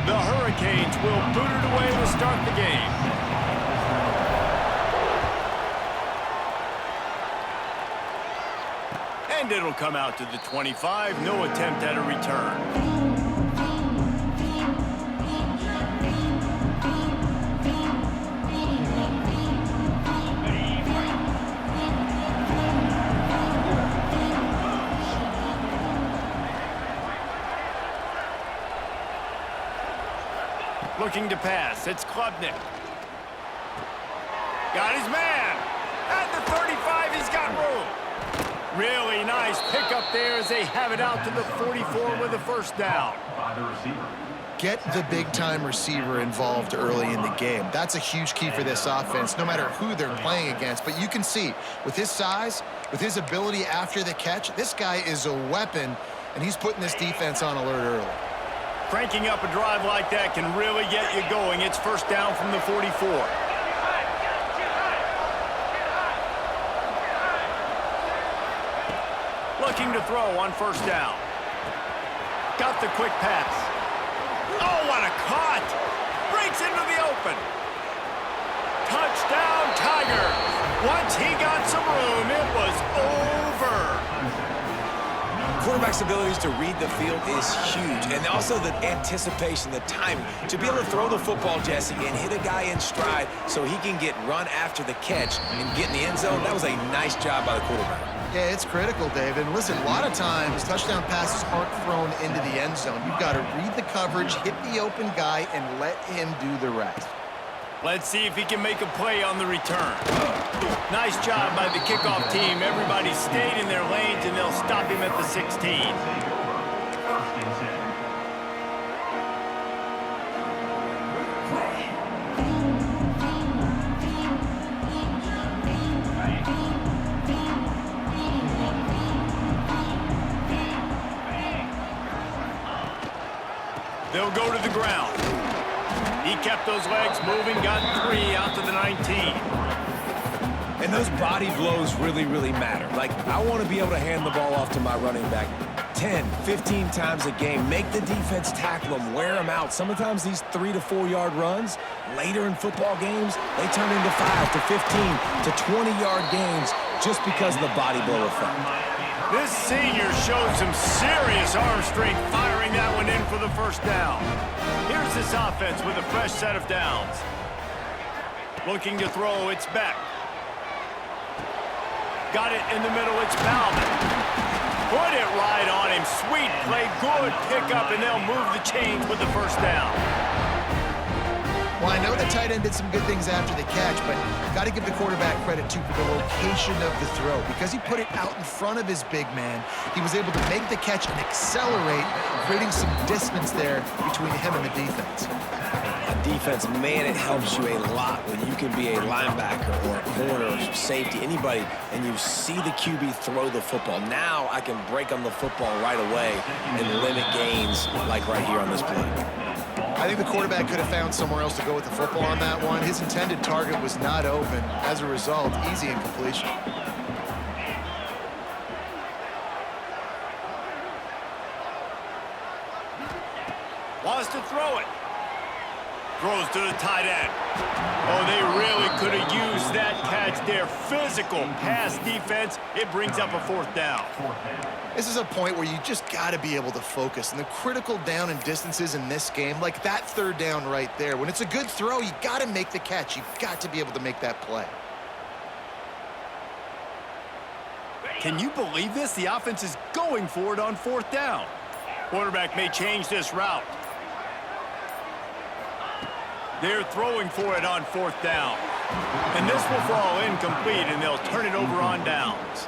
The Hurricanes will boot it away to start the game. And it'll come out to the 25. No attempt at a return. Looking to pass. It's Klubnik. Got his man. At the 35, he's got room. Really nice pickup there as they have it out to the 44 with a first down. By the receiver. Get the big-time receiver involved early in the game. That's a huge key for this offense, no matter who they're playing against. But you can see, with his size, with his ability after the catch, this guy is a weapon, and he's putting this defense on alert early. Cranking up a drive like that can really get you going. It's first down from the 44. Looking to throw on first down. Got the quick pass. Oh, what a cut! Breaks into the open. Touchdown, Tigers! Once he got some room, it was over. Quarterback's abilities to read the field is huge, and also the anticipation, the timing. To be able to throw the football, Jesse, and hit a guy in stride so he can get run after the catch and get in the end zone, that was a nice job by the quarterback. Yeah, it's critical, David. And listen, a lot of times touchdown passes aren't thrown into the end zone. You've got to read the coverage, hit the open guy, and let him do the rest. Let's see if he can make a play on the return. Nice job by the kickoff team. Everybody stayed in their lanes, and they'll stop him at the 16. First and 10. They'll go to the ground. He kept those legs moving, got 3 out to the 19. And those body blows really, really matter. Like, I want to be able to hand the ball off to my running back 10, 15 times a game. Make the defense tackle them, wear them out. Sometimes these 3 to 4 yard runs, later in football games, they turn into 5 to 15 to 20-yard gains just because of the body blow effect. This senior showed some serious arm strength firing that one in for the first down. Here's this offense with a fresh set of downs. Looking to throw, it's Beck. Got it in the middle, it's Bauman. Put it right on him. Sweet play, good pickup, and they'll move the chains with the first down. Well, I know the tight end did some good things after the catch, but got to give the quarterback credit, too, for the location of the throw. Because he put it out in front of his big man, he was able to make the catch and accelerate, creating some distance there between him and the defense. Defense, man, it helps you a lot when you can be a linebacker or a corner or safety, anybody, and you see the QB throw the football. Now I can break on the football right away and limit gains like right here on this play. I think the quarterback could have found somewhere else to go with the football on that one. His intended target was not open. As a result, easy incompletion. Wants to throw it. Throws to the tight end. Oh, they really could have used that catch there. Physical pass defense. It brings up a fourth down. This is a point where you just got to be able to focus. And the critical down and distances in this game, like that third down right there, when it's a good throw, you got to make the catch. You got to be able to make that play. Can you believe this? The offense is going for it on fourth down. Quarterback may change this route. They're throwing for it on fourth down. And this will fall incomplete, and they'll turn it over on downs.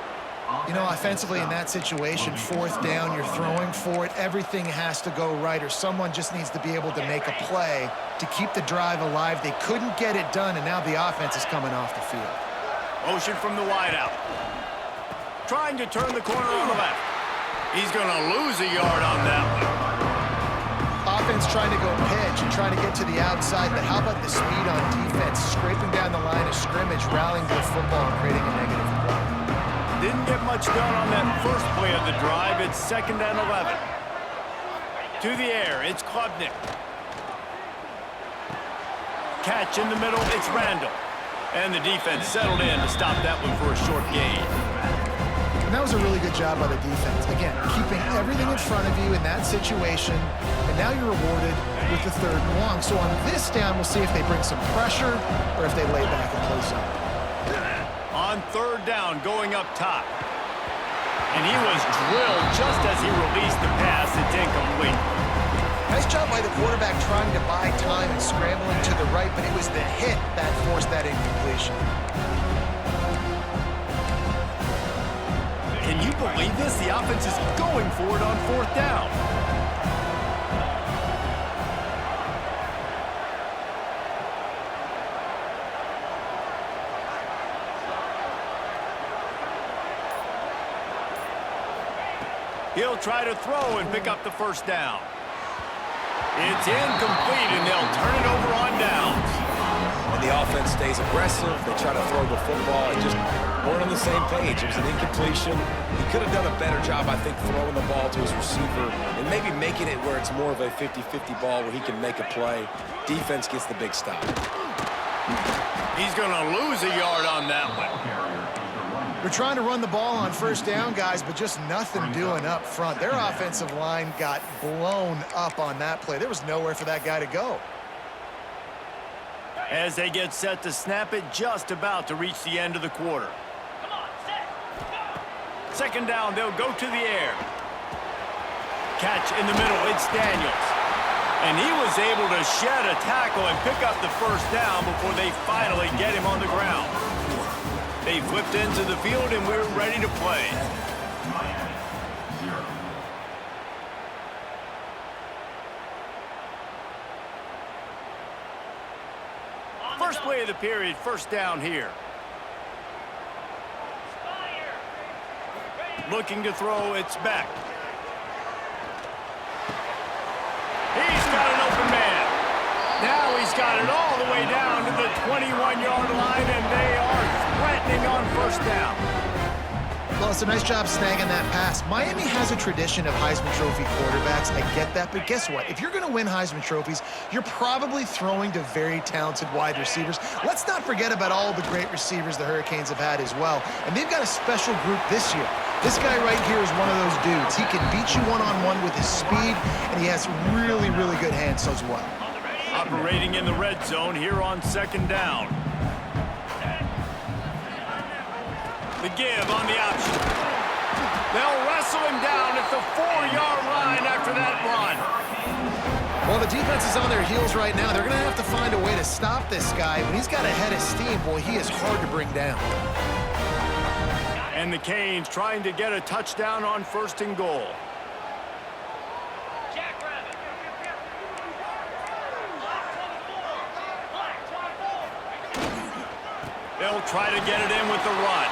You know, offensively in that situation, fourth down, you're throwing for it. Everything has to go right, or someone just needs to be able to make a play to keep the drive alive. They couldn't get it done, and now the offense is coming off the field. Motion from the wideout. Trying to turn the corner on the left. He's going to lose a yard on that one. Offense trying to go pitch and trying to get to the outside, but how about the speed on defense? Scraping down the line of scrimmage, rallying to the football, and creating a negative play. Didn't get much done on that first play of the drive. It's 2nd and 11. To the air, it's Klubnik. Catch in the middle, it's Randall. And the defense settled in to stop that one for a short gain. And that was a really good job by the defense. Again, keeping everything in front of you in that situation, and now you're rewarded with the 3rd and long. So on this down, we'll see if they bring some pressure or if they lay back and play zone. On 3rd down, going up top. And he was drilled just as he released the pass. It's incomplete. Nice job by the quarterback trying to buy time and scrambling to the right, but it was the hit that forced that incompletion. Can you believe this? The offense is going for it on 4th down. He'll try to throw and pick up the 1st down. It's incomplete, and they'll turn it over on downs. And the offense stays aggressive. They try to throw the football and just weren't on the same page. It was an incompletion. He could have done a better job, I think, throwing the ball to his receiver and maybe making it where it's more of a 50-50 ball where he can make a play. Defense gets the big stop. He's going to lose a yard on that one. They're trying to run the ball on 1st down, guys, but just nothing doing up front. Their offensive line got blown up on that play. There was nowhere for that guy to go. As they get set to snap it, just about to reach the end of the quarter. Come on, set, go. 2nd down, they'll go to the air. Catch in the middle, it's Daniels. And he was able to shed a tackle and pick up the 1st down before they finally get him on the ground. They flipped into the field, and we're ready to play. First play of the period, 1st down here. Looking to throw, it's Beck. He's got an open man. Now he's got it all the way down to the 21-yard line, and they are threatening on 1st down. Well, it's a nice job snagging that pass. Miami has a tradition of Heisman Trophy quarterbacks. I get that, but guess what? If you're going to win Heisman Trophies, you're probably throwing to very talented wide receivers. Let's not forget about all the great receivers the Hurricanes have had as well, and they've got a special group this year. This guy right here is one of those dudes. He can beat you one-on-one with his speed, and he has really, really good hands as well. Operating in the red zone here on 2nd down. The give on the option. They'll wrestle him down at the 4-yard line after that run. Well, the defense is on their heels right now. They're going to have to find a way to stop this guy. When he's got a head of steam, boy, he is hard to bring down. And the Canes trying to get a touchdown on 1st and goal. Jackrabbit. Black 24. They'll try to get it in with the run.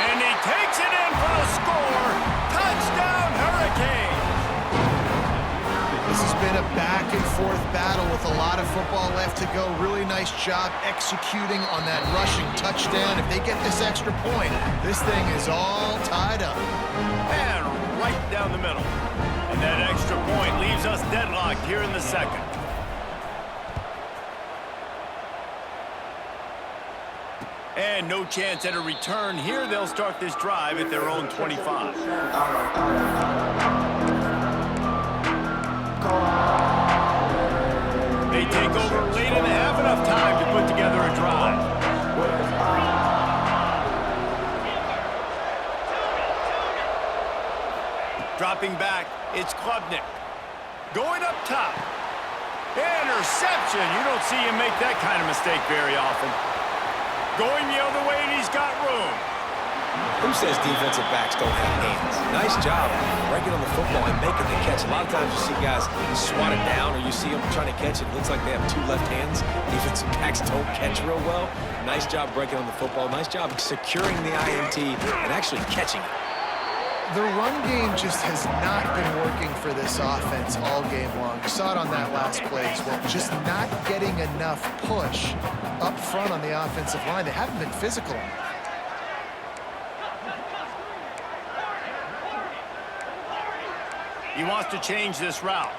And he takes it in for the score. Touchdown, Hurricanes. This has been a back-and-forth battle with a lot of football left to go. Really nice job executing on that rushing touchdown. If they get this extra point, this thing is all tied up. And right down the middle. And that extra point leaves us deadlocked here in the 2nd. And no chance at a return here. They'll start this drive at their own 25. They take over late in the half, enough time to put together a drive. Dropping back, it's Klubnik. Going up top. Interception. You don't see him make that kind of mistake very often. Going the other way, and he's got room. Who says defensive backs don't have hands? Nice job breaking on the football and making the catch. A lot of times you see guys swat it down, or you see them trying to catch it. It looks like they have 2 left hands. Defensive backs don't catch real well. Nice job breaking on the football. Nice job securing the INT and actually catching it. The run game just has not been working for this offense all game long. You saw it on that last play as well. Just not getting enough push up front on the offensive line. They haven't been physical enough. He wants to change this route.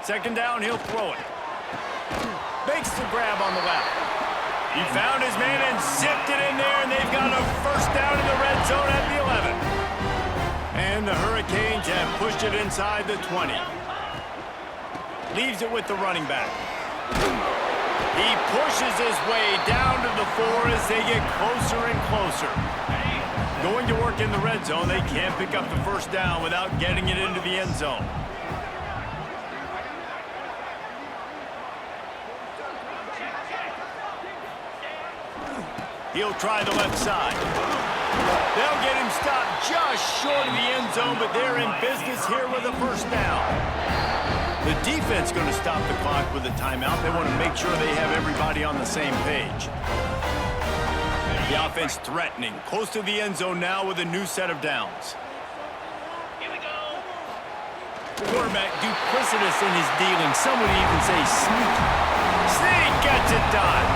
Second down, he'll throw it. Makes the grab on the left. He found his man and zipped it in there, and they've got a first down in the red zone at the 11. And the Hurricanes have pushed it inside the 20. Leaves it with the running back. He pushes his way down to the 4 as they get closer and closer. Going to work in the red zone, they can't pick up the first down without getting it into the end zone. He'll try the left side. They'll get him stopped just short of the end zone, but they're in business here with a first down. The defense going to stop the clock with a timeout. They want to make sure they have everybody on the same page. The offense threatening, close to the end zone now with a new set of downs. Here we go. The quarterback duplicitous in his dealing. Some would even say sneaky. Sneak gets it done.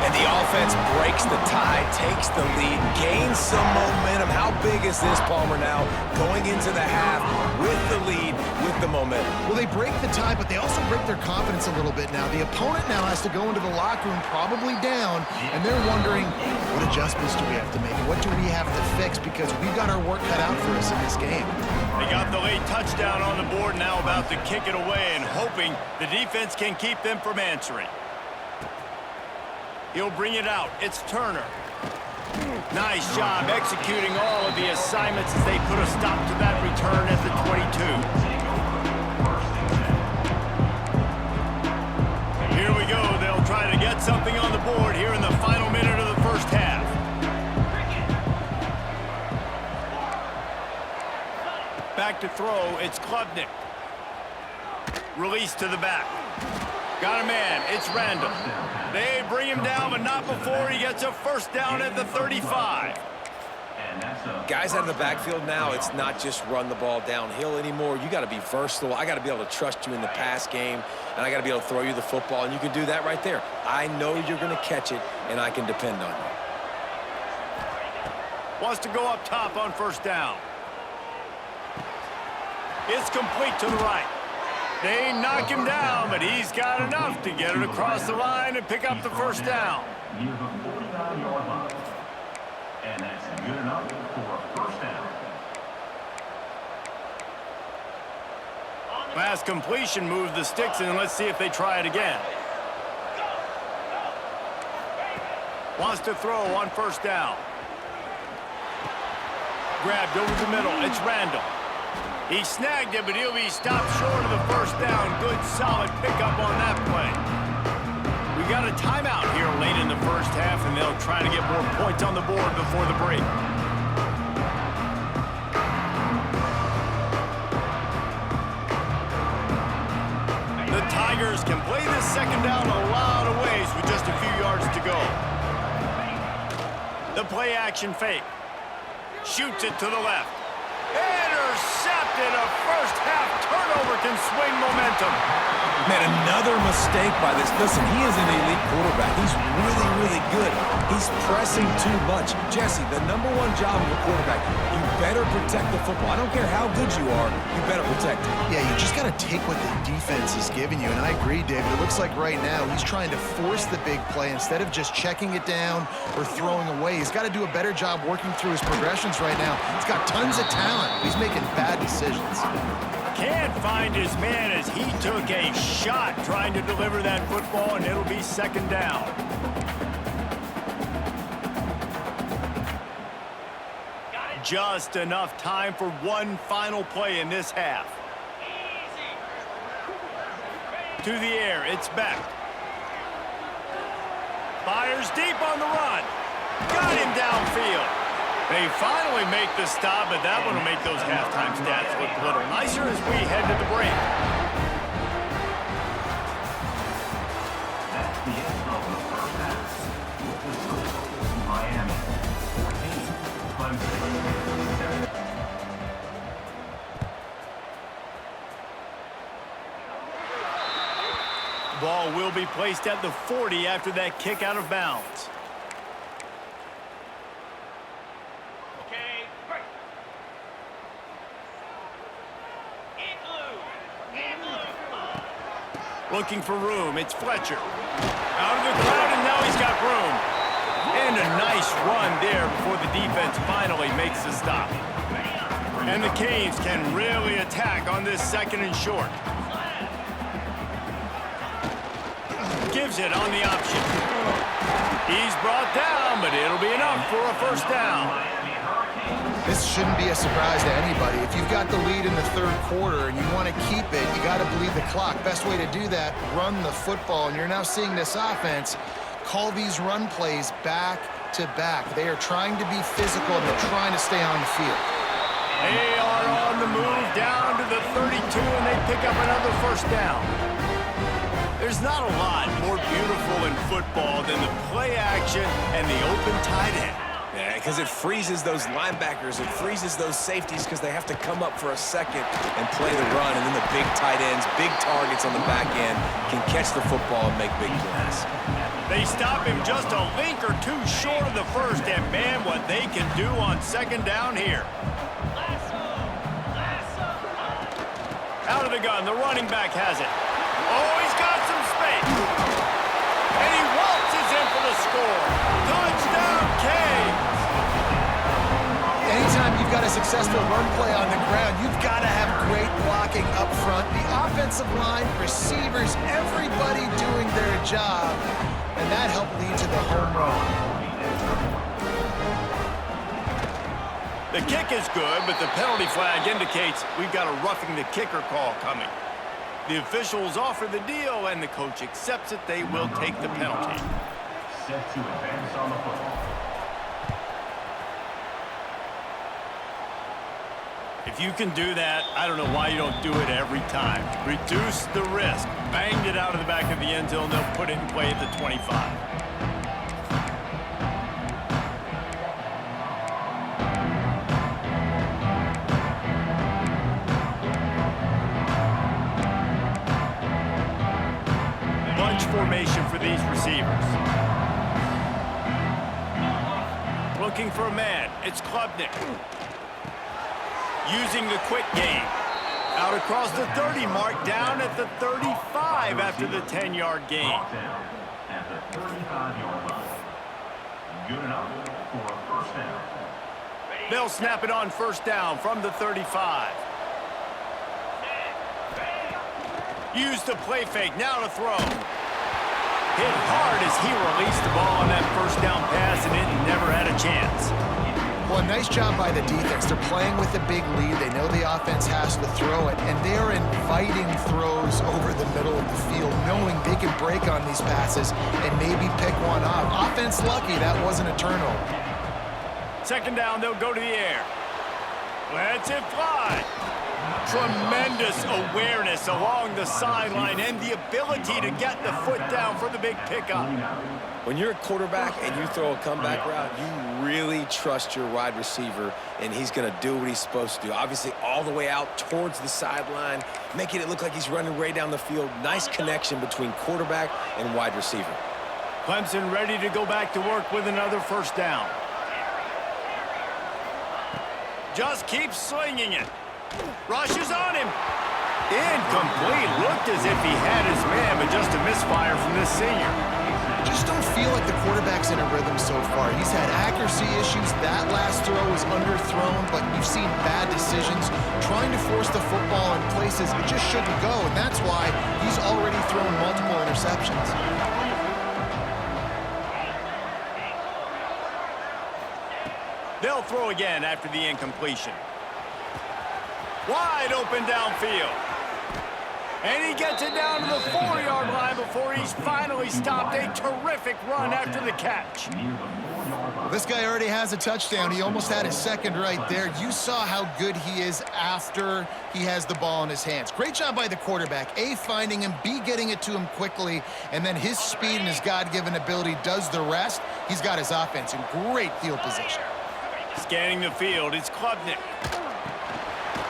And the offense breaks the tie, takes the lead, gains some momentum. How big is this, Palmer, now? Going into the half with the lead, with the momentum. Well, they break the tie, but they also break their confidence a little bit now. The opponent now has to go into the locker room probably down, and they're wondering, what adjustments do we have to make? What do we have to fix? Because we've got our work cut out for us in this game. They got the late touchdown on the board, now about to kick it away and hoping the defense can keep them from answering. He'll bring it out. It's Turner. Nice job executing all of the assignments as they put a stop to that return at the 22. Here we go. They'll try to get something on the board here in the final minute of the first half. Back to throw. It's Klubnik. Release to the back. Got a man. It's Randall. They bring him down, but not before he gets a first down at the 35. Guys out of the backfield now, it's not just run the ball downhill anymore. You got to be versatile. I got to be able to trust you in the pass game, and I got to be able to throw you the football, and you can do that right there. I know you're going to catch it, and I can depend on you. Wants to go up top on first down. It's complete to the right. They knock him down, but he's got enough to get it across the line and pick up the first down. Near the 49-yard line. And that's good enough for a first down. Pass completion moves the sticks in. Let's see if they try it again. Wants to throw on first down. Grabbed over the middle. It's Randall. He snagged it, but he'll be stopped short of the first down. Good, solid pickup on that play. We got a timeout here late in the first half, and they'll try to get more points on the board before the break. The Tigers can play this second down a lot of ways with just a few yards to go. The play action fake. Shoots it to the left. Intercepted. A first half turnover can swing momentum. Man, another mistake by this. Listen, he is an elite quarterback. He's really, really good. He's pressing too much. Jesse, the #1 job of a quarterback, you better protect the football. I don't care how good you are, you better protect it. Yeah, you just got to take what the defense is giving you, and I agree, David. It looks like right now he's trying to force the big play instead of just checking it down or throwing away. He's got to do a better job working through his progressions right now. He's got tons of talent. He's making bad decisions. Can't find his man as he took a shot trying to deliver that football, and it'll be second down. Just enough time for one final play in this half. To the air, it's back. Fires deep on the run. Got him downfield. They finally make the stop, but that one will make those halftime stats look a little nicer as we head to the break. That's the end of the first half. The score, Miami 14, Clemson 7. Ball will be placed at the 40 after that kick out of bounds. Looking for room, it's Fletcher. Out of the crowd, and now he's got room. And a nice run there before the defense finally makes the stop. And the Canes can really attack on this 2nd and short. Gives it on the option. He's brought down, but it'll be enough for a first down. This shouldn't be a surprise to anybody. If you've got the lead in the 3rd quarter and you want to keep it, you got to bleed the clock. Best way to do that, run the football. And you're now seeing this offense call these run plays back to back. They are trying to be physical, and they're trying to stay on the field. They are on the move down to the 32, and they pick up another first down. There's not a lot more beautiful in football than the play action and the open tight end. Yeah, because it freezes those linebackers. It freezes those safeties because they have to come up for a second and play the run. And then the big tight ends, big targets on the back end can catch the football and make big plays. They stop him just a link or two short of the first. And, man, what they can do on 2nd down here. Out of the gun, the running back has it. Oh, he's got some space. And he waltzes in for the score. Touchdown, Canes. Anytime you've got a successful run play on the ground, you've got to have great blocking up front. The offensive line, receivers, everybody doing their job. And that helped lead to the home run. The kick is good, but the penalty flag indicates we've got a roughing the kicker call coming. The officials offer the deal, and the coach accepts it. They will take the penalty. Set to advance on the football. If you can do that, I don't know why you don't do it every time. Reduce the risk. Banged it out of the back of the end zone. They'll put it in play at the 25. Bunch formation for these receivers. Looking for a man. It's Klubnik. Using the quick game. Out across the 30 mark, down at the 35 after the 10-yard gain. Brought down at the 35-yard line. Good enough for a first down. They'll snap it on first down from the 35. Use the play fake, now to throw. Hit hard as he released the ball on that first down pass, and it never had a chance. Well, nice job by the defense. They're playing with a big lead. They know the offense has to throw it, and they're inviting throws over the middle of the field, knowing they can break on these passes and maybe pick one off. Offense lucky that wasn't a turnover. 2nd down, they'll go to the air. Lets it fly. Tremendous awareness along the sideline and the ability to get the foot down for the big pickup. When you're a quarterback and you throw a comeback route, you really trust your wide receiver, and he's going to do what he's supposed to do. Obviously, all the way out towards the sideline, making it look like he's running way down the field. Nice connection between quarterback and wide receiver. Clemson ready to go back to work with another first down. Just keeps slinging it. Rushes on him. Incomplete. Looked as if he had his man, but just a misfire from this senior. Just don't feel like the quarterback's in a rhythm so far. He's had accuracy issues. That last throw was underthrown, but you've seen bad decisions. Trying to force the football in places it just shouldn't go, and that's why he's already thrown multiple interceptions. They'll throw again after the incompletion. Wide open downfield. And he gets it down to the 4-yard line before he's finally stopped. A terrific run after the catch. This guy already has a touchdown. He almost had his second right there. You saw how good he is after he has the ball in his hands. Great job by the quarterback. A, finding him, B, getting it to him quickly, and then his speed and his God-given ability does the rest. He's got his offense in great field position. Scanning the field, it's Klubnik.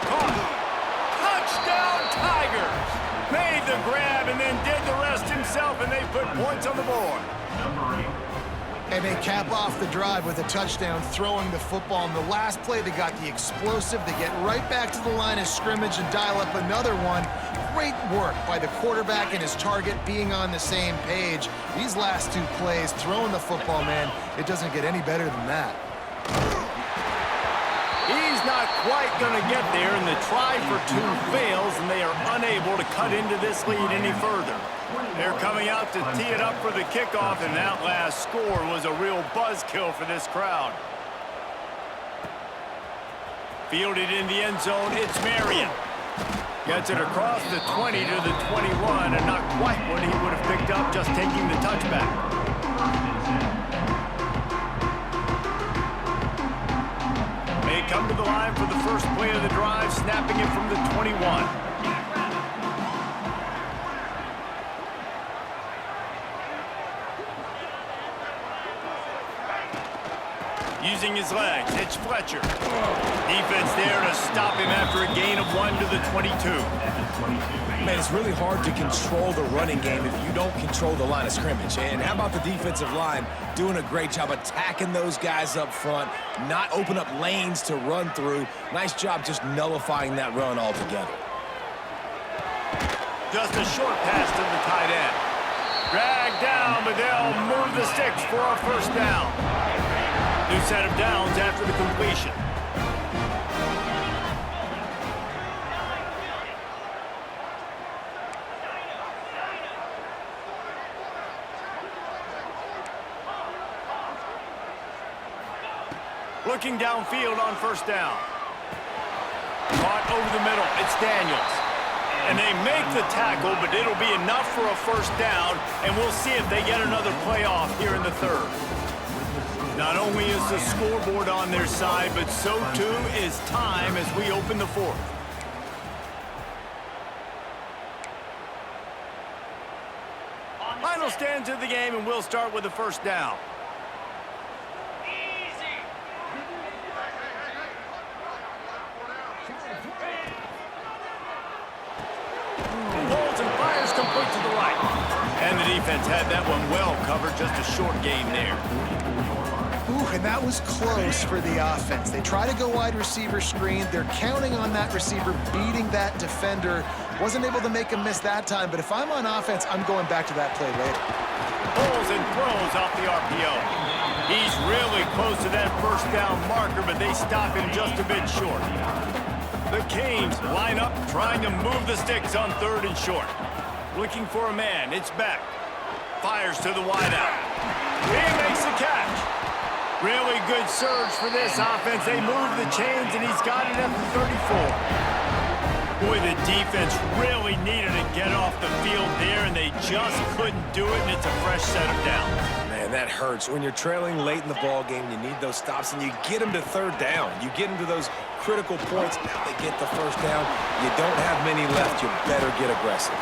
Caught. Touchdown, Tigers! Made the grab and then did the rest himself, and they put points on the board. And they cap off the drive with a touchdown, throwing the football. In the last play, they got the explosive. They get right back to the line of scrimmage and dial up another one. great work by the quarterback and his target being on the same page. These last two plays, throwing the football, man, it doesn't get any better than that. He's not quite going to get there, and the try for two fails, and they are unable to cut into this lead any further. They're coming out to tee it up for the kickoff, and that last score was a real buzzkill for this crowd. Fielded in the end zone, it's Marion. Gets it across the 20 to the 21, and not quite what he would have picked up just taking the touchback. They come to the line for the first play of the drive, snapping it from the 21. Using his legs, it's Fletcher. Defense there to stop him after a gain of 1 to the 22. Man, it's really hard to control the running game if you don't control the line of scrimmage. And how about the defensive line doing a great job attacking those guys up front, not open up lanes to run through. Nice job just nullifying that run altogether. Just a short pass to the tight end. Dragged down, but they'll move the sticks for a first down. New set of downs after the completion. Looking downfield on first down. Caught over the middle. It's Daniels. And they make the tackle, but it'll be enough for a first down, and we'll see if they get another playoff here in the third. Not only is the scoreboard on their side, but so too is time as we open the fourth. Final stands of the game, and we'll start with the first down. Pulls and fires complete to the right. And the defense had that one well covered, just a short gain there. Ooh, and that was close for the offense. They try to go wide receiver screen. They're counting on that receiver beating that defender. Wasn't able to make him miss that time, but if I'm on offense, I'm going back to that play later. Pulls and throws off the RPO. He's really close to that first down marker, but they stop him just a bit short. The Canes line up, trying to move the sticks on third and short. Looking for a man, it's Beck. Fires to the wideout. He makes the catch. Really good surge for this offense. They move the chains, and he's got it at the 34. Boy, the defense really needed to get off the field there, and they just couldn't do it, and it's a fresh set of downs. Man, that hurts. When you're trailing late in the ball game, you need those stops, and you get them to third down. You get them to those critical points. Now they get the first down. You don't have many left. You better get aggressive.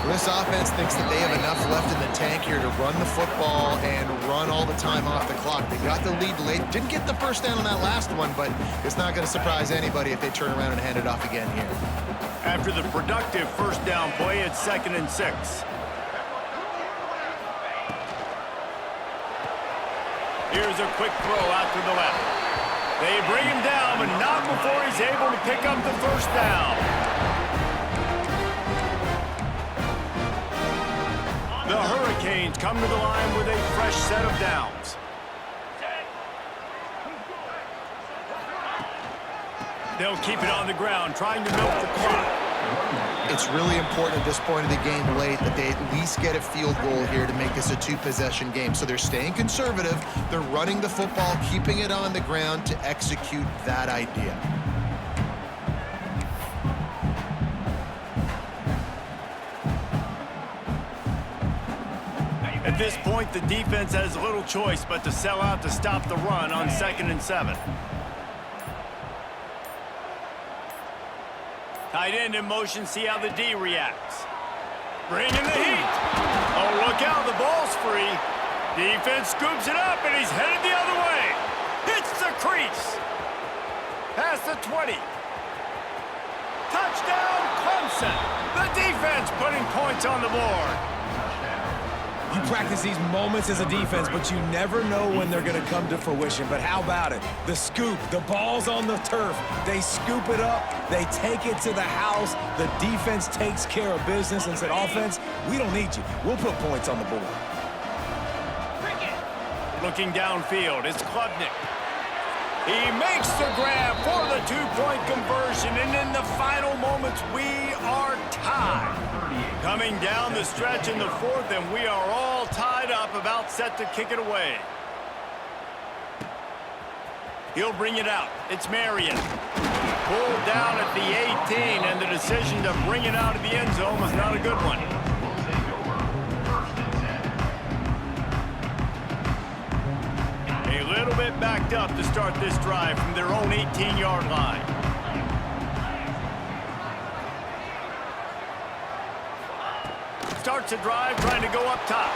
This offense thinks that they have enough left in the tank here to run the football and run all the time off the clock. They got the lead late. Didn't get the first down on that last one, but it's not going to surprise anybody if they turn around and hand it off again here. After the productive first down play, it's 2nd and 6. Here's a quick throw out to the left. They bring him down, but not before he's able to pick up the first down. The Hurricanes come to the line with a fresh set of downs. They'll keep it on the ground, trying to milk the clock. It's really important at this point of the game late that they at least get a field goal here to make this a two-possession game. So they're staying conservative. They're running the football, keeping it on the ground to execute that idea. At this point, the defense has little choice but to sell out to stop the run on 2nd and 7. Tight end in motion, see how the D reacts. Bringing the heat. Oh, look out, the ball's free. Defense scoops it up, and he's headed the other way. Hits the crease. Past the 20. Touchdown, Clemson. The defense putting points on the board. You practice these moments as a defense, but you never know when they're going to come to fruition. But how about it? The scoop, the ball's on the turf. They scoop it up. They take it to the house. The defense takes care of business and said, offense, we don't need you. We'll put points on the board. Looking downfield, it's Klubnik. He makes the grab for the two-point conversion, and in the final moments, we are tied. Coming down the stretch in the fourth, and we are all tied up, about set to kick it away. He'll bring it out. It's Marion. Pulled down at the 18, and the decision to bring it out of the end zone was not a good one. A little bit backed up to start this drive from their own 18-yard line. Starts a drive trying to go up top.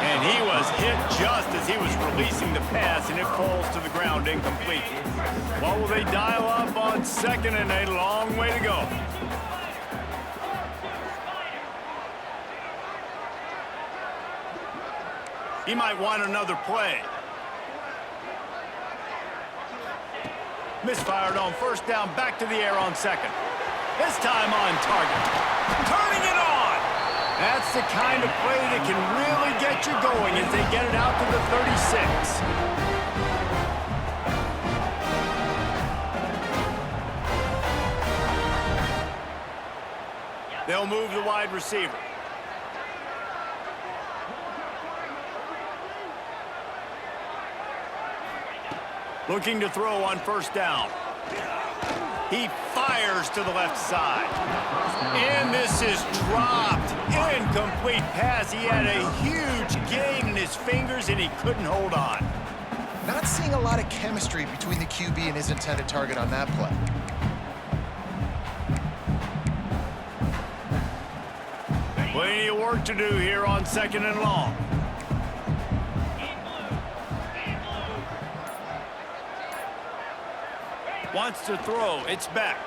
And he was hit just as he was releasing the pass, and it falls to the ground incomplete. What will they dial up on second, and a long way to go? He might want another play. Misfired on first down, back to the air on second. This time on target. Turning it on! That's the kind of play that can really get you going as they get it out to the 36. They'll move the wide receiver. Looking to throw on first down. He fires to the left side. And this is dropped. Incomplete pass. He had a huge gain in his fingers, and he couldn't hold on. Not seeing a lot of chemistry between the QB and his intended target on that play. Plenty of work to do here on second and long. Wants to throw. It's back.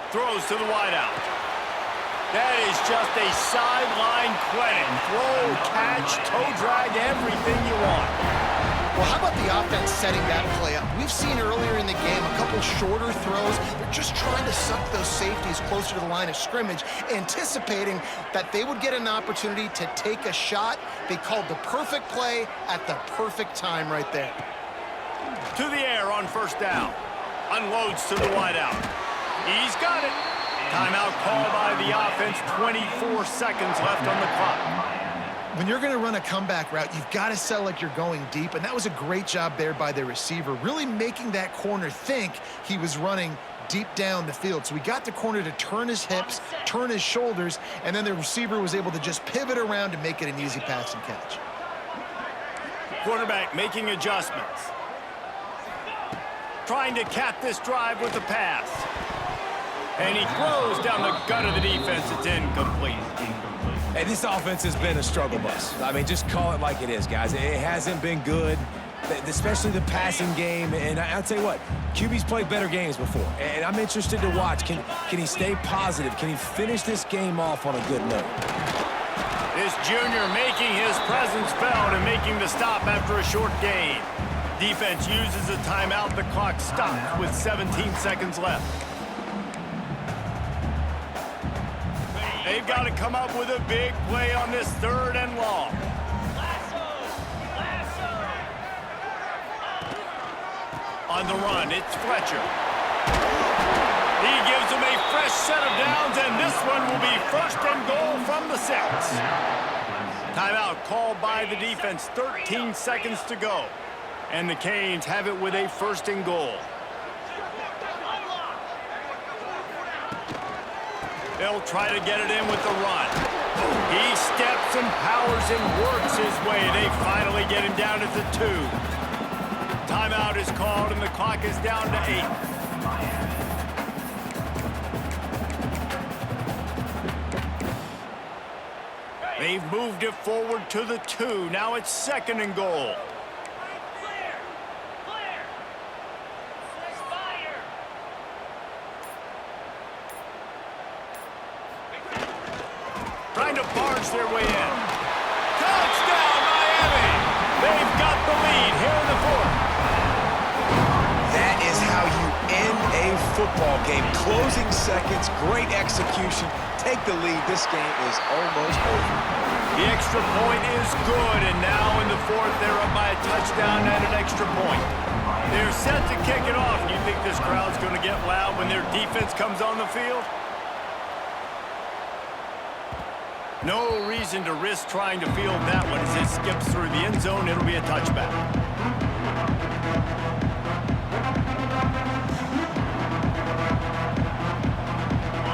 Throws to the wideout. That is just a sideline credit. Throw, catch, toe drag, everything you want. Well, how about the offense setting that play up? We've seen earlier in the game a couple shorter throws. They're just trying to suck those safeties closer to the line of scrimmage, anticipating that they would get an opportunity to take a shot. They called the perfect play at the perfect time right there. To the air on first down. Unloads to the wideout. He's got it. Timeout called by the offense. 24 seconds left on the clock. When you're going to run a comeback route, you've got to sell like you're going deep, and that was a great job there by the receiver, really making that corner think he was running deep down the field. So he got the corner to turn his hips, turn his shoulders, and then the receiver was able to just pivot around and make it an easy pass and catch. Quarterback making adjustments. Trying to cap this drive with the pass. And he throws down the gut of the defense. It's incomplete. Hey, this offense has been a struggle bus. I mean, just call it like it is, guys. It hasn't been good, especially the passing game. And I'll tell you what, QB's played better games before. And I'm interested to watch. Can he stay positive? Can he finish this game off on a good note? This junior making his presence felt and making the stop after a short gain. Defense uses a timeout. The clock stops with 17 seconds left. They've got to come up with a big play on this third and long. On the run, it's Fletcher. He gives them a fresh set of downs, and this one will be first and goal from the 6. Timeout called by the defense. 13 seconds to go. And the Canes have it with a first and goal. They'll try to get it in with the run. He steps and powers and works his way. They finally get him down at the 2. Timeout is called, and the clock is down to 8. They've moved it forward to the 2. Now it's second and goal. Trying to barge their way in. Touchdown, Miami! They've got the lead here in the fourth. That is how you end a football game. Closing seconds, great execution. Take the lead. This game is almost over. The extra point is good, and now in the fourth, they're up by a touchdown and an extra point. They're set to kick it off. Do you think this crowd's going to get loud when their defense comes on the field? No reason to risk trying to field that one as it skips through the end zone. It'll be a touchback.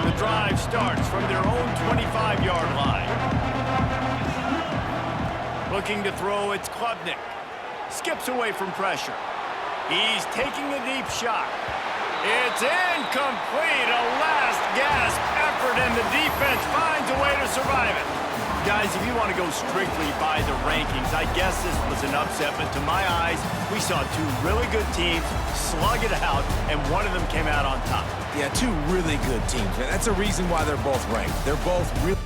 The drive starts from their own 25-yard line. Looking to throw, it's Klubnik. Skips away from pressure. He's taking a deep shot. It's incomplete. A last-gasp effort, and the defense finds a way to survive it. Guys, if you want to go strictly by the rankings, I guess this was an upset, but to my eyes, we saw two really good teams slug it out, and one of them came out on top. Yeah, two really good teams, man. That's a reason why they're both ranked. They're both really